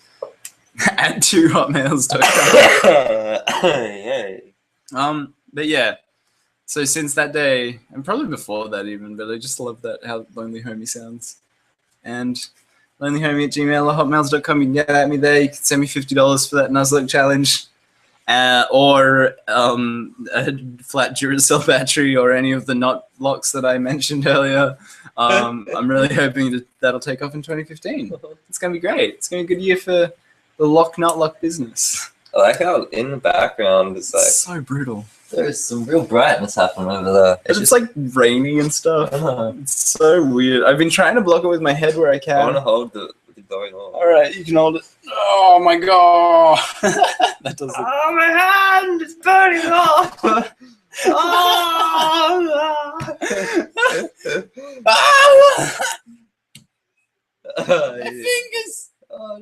at 2hotmails.com. But yeah. So since that day, and probably before that even, but I just love that how Lonely Homie sounds. And lonelyhomie@gmail.com, you can get at me there. You can send me $50 for that Nuzlocke challenge, or a flat Duracell battery, or any of the not locks that I mentioned earlier. I'm really hoping that'll take off in 2015. It's gonna be great. It's gonna be a good year for the lock not lock business. I like how in the background it's like so brutal. There's some real brightness happening over there. It's just like rainy and stuff. It's so weird. I've been trying to block it with my head where I can. I want to hold the going on. All right, you can hold it. Oh my god. That does look... Oh, my hand is burning off. My fingers. Oh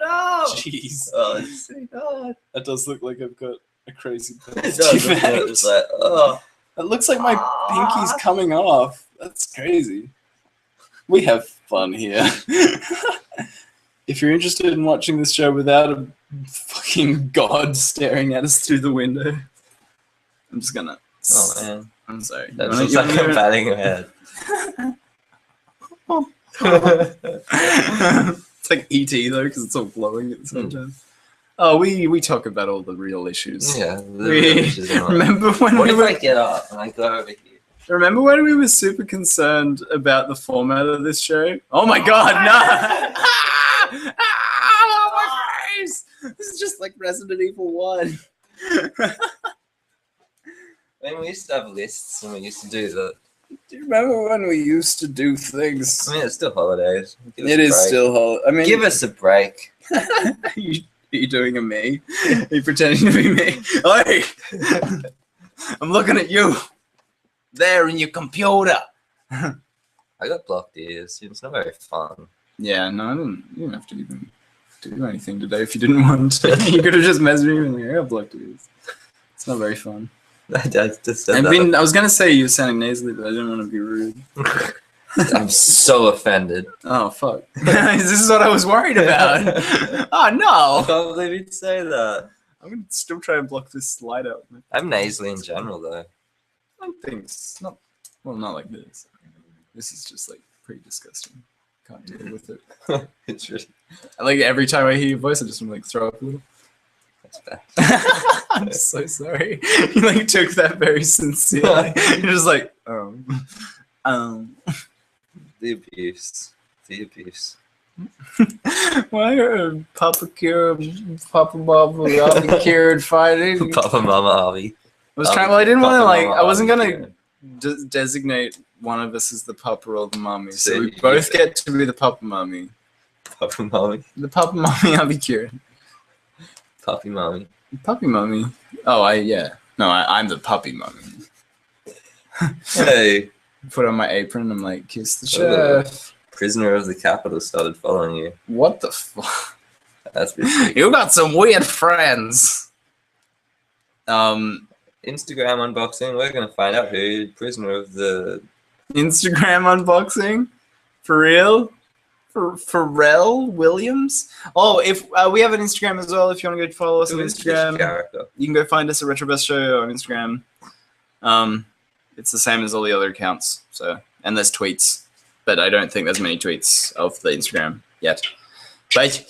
no. Jeez. Oh, it's so hard. That does look like I've got a crazy It's like, oh. It looks like my pinky's coming off. That's crazy. We have fun here. If you're interested in watching this show without a fucking god staring at us through the window, I'm just gonna... Oh man. I'm sorry. That looks like I'm patting your head. It's like E.T. though, because it's all glowing at the same time. Oh, we talk about all the real issues. Yeah, the real issues. Remember when what if I get up and I go over here? Remember when we were super concerned about the format of this show? Oh my god, no! My face! This is just like Resident Evil 1. When we used to have lists and we used to do the... Do you remember when we used to do things? I mean, it's still holidays. It is still holidays. I mean, give us a break. Are you doing a me? Are you pretending to be me? Hey! I'm looking at you. There in your computer. I got blocked ears. It's not very fun. Yeah, no, you didn't have to even do anything today if you didn't want to. You could have just messaged me and like, I got blocked ears. It's not very fun. I just said I was going to say you were sounding nasally, but I didn't want to be rude. I'm so offended. Oh, fuck. This is what I was worried about. Oh, no. I can't believe you'd say that. I'm going to still try and block this slide out. I'm nasally in general, though. I don't think it's not, well, not like this. This is just like pretty disgusting. Can't deal with it. It's really... Like every time I hear your voice, I just want to like throw up a little. That's bad. I'm so sorry. You like took that very sincerely. You're just like, The abuse. The abuse. Why are Papa Mama, I'll be cured fighting? Papa Mama Avi. I was trying. Well, I didn't want to like. Mama, I wasn't Avi gonna designate one of us as the Papa or the Mommy, so So we both get to be the Papa Mommy. Papa Mommy. The Papa Mommy, I'll be cured. Puppy Mommy. Puppy Mommy. Oh, I'm the Puppy Mommy. Hey. Put on my apron. I'm like, kiss the Oh. chef. Prisoner of the Capitol started following you. What the fuck? That's pretty You got some weird friends. Instagram unboxing. We're gonna find out who prisoner of the Instagram unboxing? For real? For Pharrell Williams? Oh, if we have an Instagram as well. If you want to go follow us on Instagram, character. you can go find us at RetroBest Show on Instagram. It's the same as all the other accounts. So, and there's tweets, but I don't think there's many tweets of the Instagram yet. But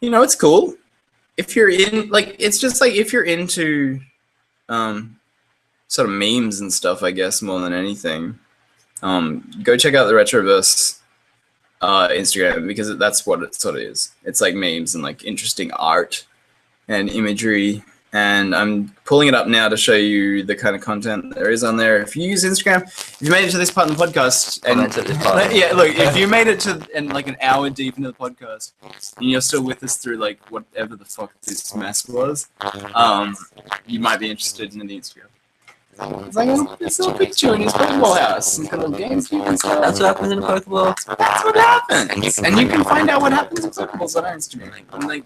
you know, it's cool if you're in. Like, it's just like if you're into sort of memes and stuff, I guess, more than anything. Go check out the RetroVerse Instagram, because that's what it sort of is. It's like memes and like interesting art and imagery. And I'm pulling it up now to show you the kind of content there is on there. If you use Instagram, if you made it to this part in the podcast, and yeah, look, if you made it to like an hour deep into the podcast, and you're still with us through like whatever the fuck this mess was, you might be interested in the Instagram. It's like this little picture in his Pokeball house. Some kind of GameCube and stuff. That's what happens in a Pokeball. That's what happens. And you can find out what happens in Pokeballs on our Instagram. I'm like,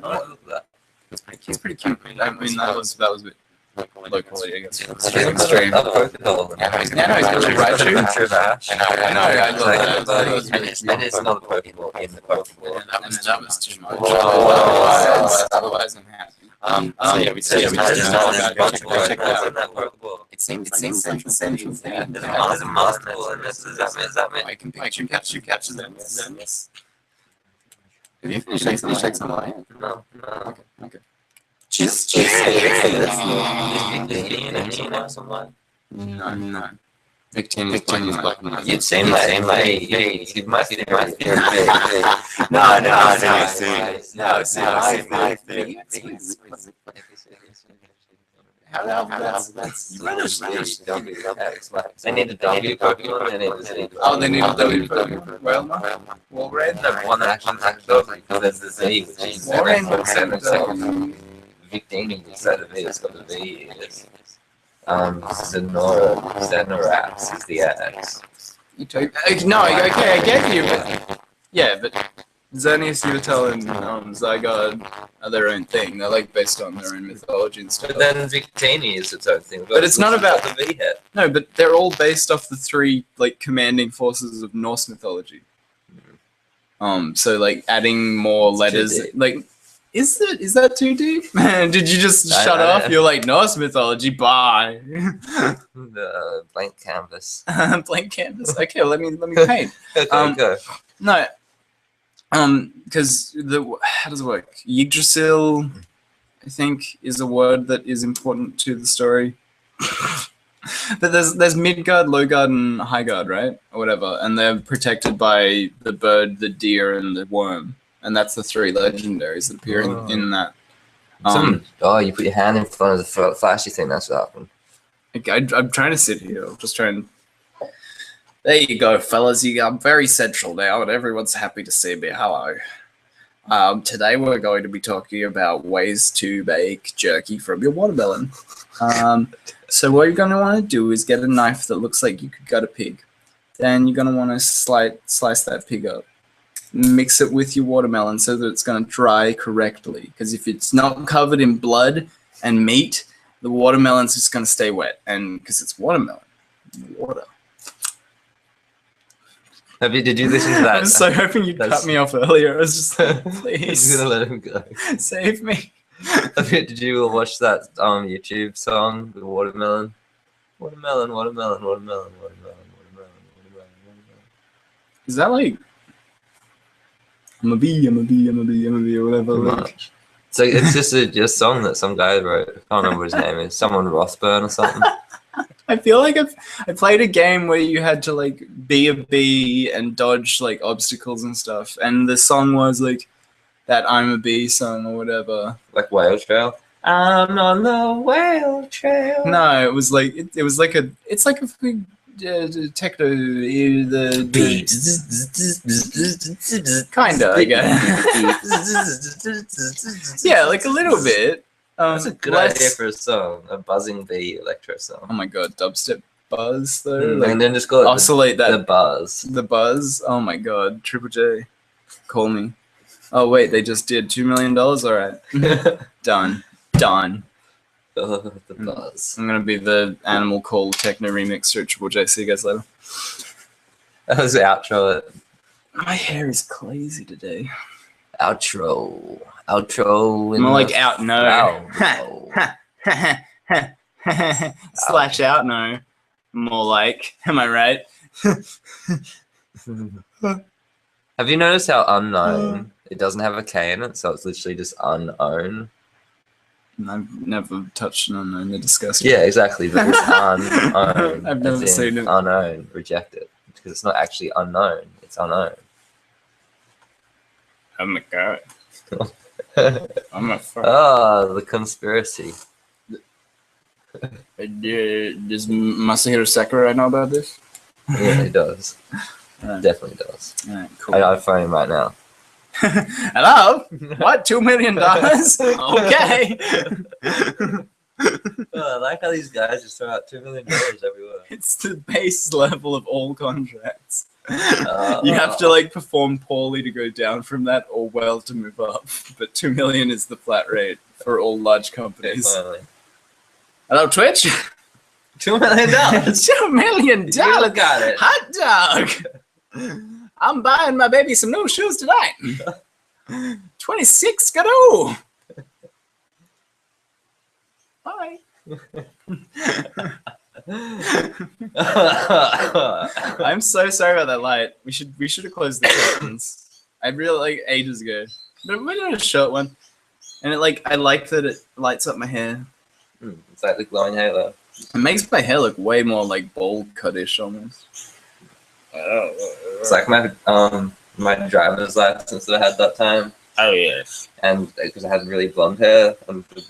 it's pretty cute. I mean, that was a bit low quality, I guess. Extreme. A Pokeball. Yeah, no, he's got a Raichu. I know, I love that. That was really cute. And it's not a Pokeball in the Pokeball. And that was too much. Otherwise, I'm happy. Check that out. It seems central thing. There's a master ball in this. Does that mean? I can capture them. Have you finished eggs on the line? No. Okay. Just No. Victinia's black and white. You'd seem like, you must be right. No. How that's They need a W Pokemon. they need a W Pokemon. Well, Walrein. The one that actually attacks over there's the Z, which is Walrein. Victini instead of it, it's got a V. Zenorax is the X. No, okay, I get you, but yeah, but Xerneas, Yveltal, and Zygarde are their own thing. They're like based on their own mythology and stuff. But then Victini is its own thing. But it's not about the V head. No, but they're all based off the three like commanding forces of Norse mythology. So like adding more letters, like is that too deep? Man, did you just shut off? You're like Norse mythology, bye. The blank canvas. Blank canvas. Okay, let me paint. Okay, go. No. Because how does it work? Yggdrasil, I think, is a word that is important to the story. But there's Midgard, Lowgard, and Highgard, right, or whatever, and they're protected by the bird, the deer, and the worm, and that's the three legendaries that appear in that. You put your hand in front of the flashy thing. That's what happened. Okay, I'm trying to sit here. I'm just trying. There you go, fellas. I'm very central now, and everyone's happy to see me. Hello. Today we're going to be talking about ways to make jerky from your watermelon. So what you're going to want to do is get a knife that looks like you could gut a pig. Then you're going to want to slice that pig up. Mix it with your watermelon so that it's going to dry correctly. Because if it's not covered in blood and meat, the watermelon's just going to stay wet. And because it's watermelon, water. Did you listen to that? I was so hoping you'd cut me off earlier. I was just like, please. I'm gonna let him go. Save me. Did you watch that YouTube song, the watermelon? Watermelon, watermelon, watermelon, watermelon, watermelon, watermelon, watermelon. Is that like I'm a bee, I'm a bee, I'm a bee, I'm a bee, or whatever? Like, so it's just a song that some guy wrote. I can't remember what his name is. Someone Rothburn or something. I feel like I played a game where you had to like be a bee and dodge like obstacles and stuff, and the song was like that "I'm a Bee" song or whatever. Like Whale Trail. I'm on the whale trail. No, it was like it's like a techno the Beat. kinda, I guess. Yeah, like a little bit. That's a good idea for a song, a buzzing bee electro song. Oh my god, dubstep buzz though. Like, and then just call it oscillate the buzz. The buzz. Oh my god, Triple J, call me. Oh wait, they just did $2 million. All right, done. The buzz. I'm gonna be the Animal Call techno remix to Triple J. See you guys later. That was the outro. My hair is crazy today. Outro. More like out no. Slash out no. More like. Am I right? Have you noticed how unknown? It doesn't have a K in it, so it's literally just unown. I've never touched an unknown. They're disgusting. Yeah, exactly. But it's unowned. I've never seen it. Unknown. Reject it. Because it's not actually unknown. It's unowned. Oh my god. I'm a fuck. Oh, the conspiracy. Does Masahiro Sakurai know about this? Yeah, he does. Definitely does. Alright, cool. I'll phone him right now. Hello? What? $2 million? Okay. I like how these guys just throw out $2 million everywhere. It's the base level of all contracts. You have to like perform poorly to go down from that, or well to move up. But 2 million is the flat rate for all large companies. Finally. Hello, Twitch. $2 million. $2 million. You look at it. Hot dog. I'm buying my baby some new shoes tonight. 26 Skidoo. Bye. I'm so sorry about that light. We should have closed the curtains. I really like ages ago. But we did a short one, and I like that it lights up my hair. It's like the glowing halo. It makes my hair look way more like bold cut-ish almost. It's like my driver's license that I had that time. Oh yes. And because I had really blonde hair, and the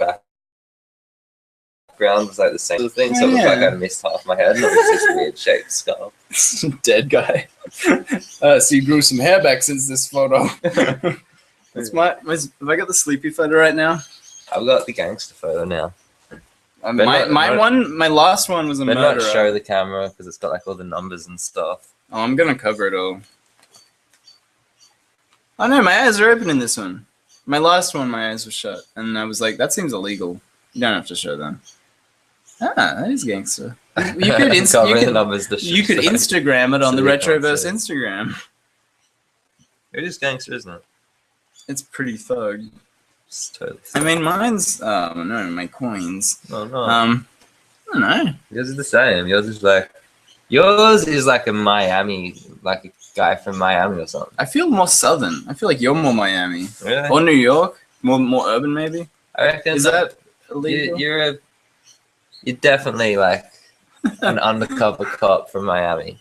background was like the same thing, so it looked like I missed half my head, and it was this weird shaped skull. Dead guy. So you grew some hair back since this photo. That's have I got the sleepy photo right now? I've got the gangster photo now. My last one was a murderer. Not show the camera because it's got like all the numbers and stuff. Oh, I'm gonna cover it all. Oh no, my eyes are open in this one. My last one, my eyes were shut, and I was like, that seems illegal. You don't have to show them. Ah, that is gangster. You could Instagram it on the Retroverse Instagram. It is gangster, isn't it? It's pretty thug. It's totally thug. I mean, mine's no, my coins. Oh no. I don't know. Yours is the same. Yours is like a Miami, like a guy from Miami or something. I feel more southern. I feel like you're more Miami. Really? Or New York. More urban, maybe. I reckon. Is that illegal? You're definitely like an undercover cop from Miami.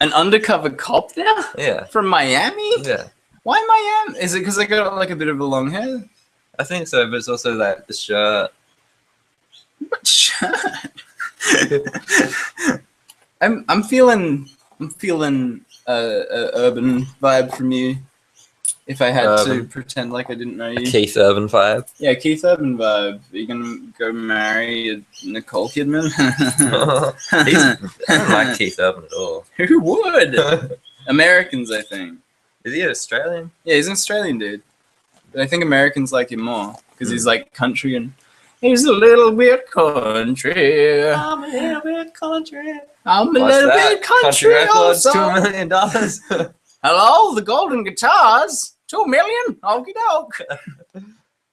An undercover cop there? Yeah. From Miami? Yeah. Why Miami? Is it because I got like a bit of a long hair? I think so, but it's also like the shirt. What shirt? I'm feeling a urban vibe from you. If I had to pretend like I didn't know you. Keith Urban vibe. Yeah, Keith Urban vibe. Are you gonna go marry Nicole Kidman? I don't like Keith Urban at all. Who would? Americans, I think. Is he Australian? Yeah, he's an Australian dude. But I think Americans like him more because he's like country and He's a little bit country. I'm a little bit country. I'm a What's little that? bit country Records, also. $2 million. Hello, the golden guitars. 2 million? Okie doke.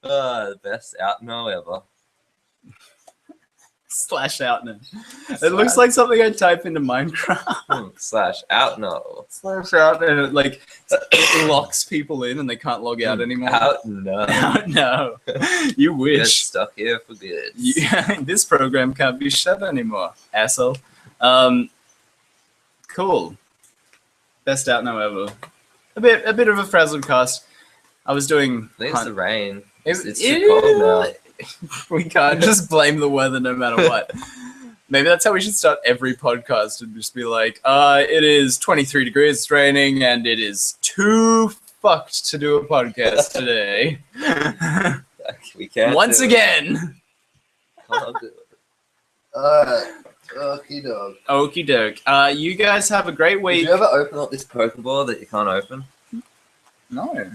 The best out now ever. Slash out now. It looks like something I type into Minecraft. Slash out now. Slash out and it like it locks people in and they can't log out anymore. Out no. Out no. You Get wish. stuck here for good. Yeah, this program can't be shut anymore, asshole. Cool. Best out now ever. A bit of a frazzled cast. I was doing. I think it's the rain. It's Ew. too cold now. We can't just blame the weather no matter what. Maybe that's how we should start every podcast and just be like, it is 23 degrees, it's raining, and it is too fucked to do a podcast today. We can't. Once again. Can't do it. Okie doke. Okie doke. You guys have a great week. Did you ever open up this Pokeball that you can't open? No.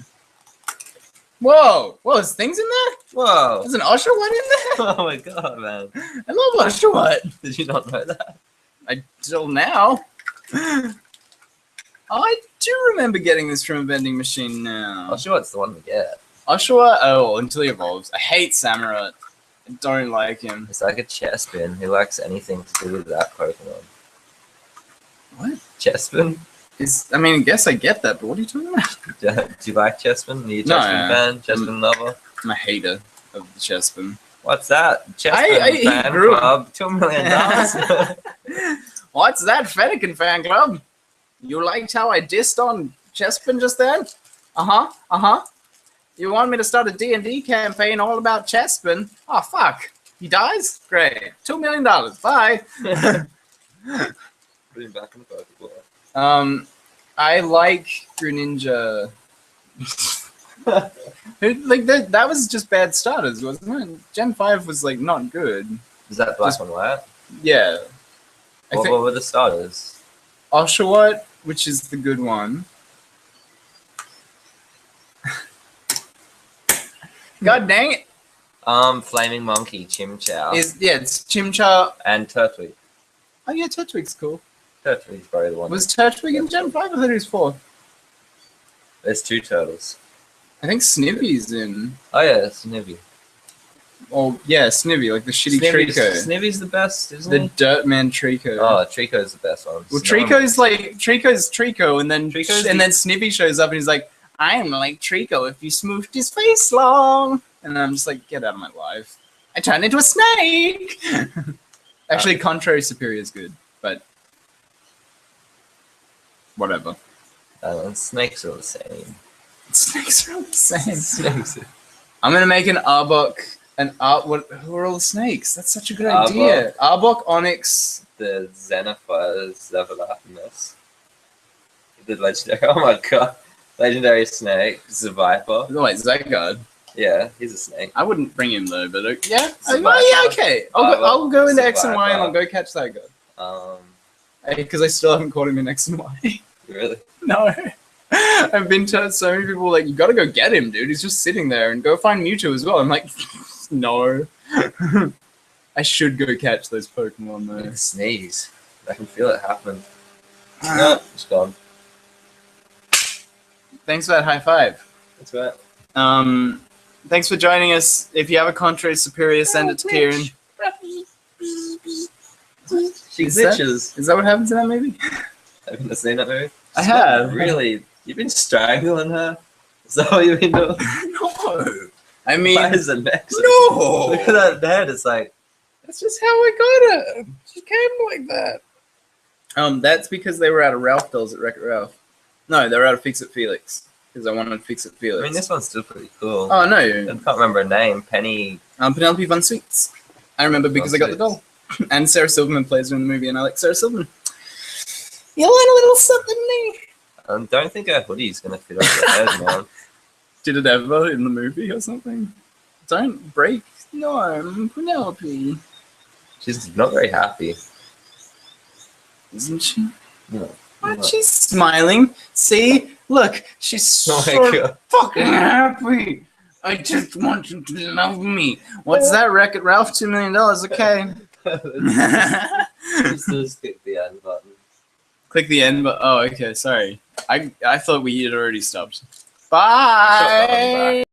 Whoa! Whoa, there's things in there? Whoa! There's an Oshawott in there? Oh my god, man. I love Oshawott. Did you not know that? I till now. I do remember getting this from a vending machine now. Oshawott's the one to get. Oshawott? Oh, until he evolves. I hate Samurott. I don't like him. It's like a Chespin who likes anything to do with that Pokemon. What? Chespin? I mean, I guess I get that, but what are you talking about? Do you like Chespin? Are you a No, Chespin fan? Chespin lover? I'm a hater of the Chespin. What's that? Chespin I fan grew- club? $2 million. What's that, Fennekin fan club? You liked how I dissed on Chespin just then? Uh-huh, uh-huh. You want me to start a D&D campaign all about Chespin? Oh, fuck. He dies? Great. $2 million. Bye. Put him back in the Pokeball. I like Greninja. Like that was just bad starters, wasn't it? Gen 5 was like not good. Is that Black and White? Yeah. I What think were the starters? Oshawott, which is the good one. God dang it. Flaming Monkey, Chimchar. It's Chimchar. And Turtwig. Oh yeah, Turtwig's cool. Turtwig's probably the one. Was Turtwig in Gen 5? I thought he was 4. There's 2 turtles. I think Snivvy's in. Oh yeah, it's Snivy. Oh yeah, Snivy, like the shitty Trico. Snivvy's the best, isn't The he? Dirtman Trico. Oh, Trico's the best one. Well, Trico's Trico, and then Trico's and then Snivy shows up and he's like, "I'm like Trico if you smoothed his face long," and I'm just like, "Get out of my life!" I turned into a snake. Actually, Contrary Superior is good, but whatever. Snakes are the same. Snakes are all the same. Snakes. I'm gonna make an Arbok. Who are all the snakes? That's such a good Arbok. idea. Arbok, Onyx. The Xenophires, Zavalathmus. The legendary. Oh my god. Legendary snake. Viper. Oh, wait, Zygarde. Yeah, he's a snake. I wouldn't bring him though, but yeah. Survivor. Yeah, okay. I'll go into X and Y and Survivor. I'll go catch Zygarde. Because I still haven't caught him in X and Y. Really? No. I've been told so many people like, you gotta go get him, dude. He's just sitting there, and go find Mewtwo as well. I'm like, no. I should go catch those Pokemon though. Sneeze. I can feel it happen. No, it's gone. Thanks for that high five. That's right. Thanks for joining us. If you have a Contrary Superior, send it to Kieran. She glitches. Is that what happens in that movie? Have you seen that movie? I have. Really? You've been strangling her? Is that what you've been doing? No. I mean, Why is it next? no. Look at that head. It's like, That's just how I got her. She came like that. That's because they were out of Ralph dolls at Wreck-It Ralph. No, they were out of Fix It Felix. Because I wanted to Fix It Felix. I mean, this one's still pretty cool. Oh, no. I can't remember her name. Penny. Penelope Von Sweets. I remember because I got the doll. And Sarah Silverman plays her in the movie, and I like Sarah Silverman. You want a little something new? I don't think her hoodie's going to fit over her head, man. Did it ever in the movie or something? Don't break. No, Penelope. She's not very happy. Isn't she? No. But she's smiling. See? Look, she's Oh so my God. fucking happy. I just want you to love me. What's that, Wreck-It Ralph? $2 million. Okay. Just click the end button. Click the end button. Oh, okay. Sorry. I thought we had already stopped. Bye.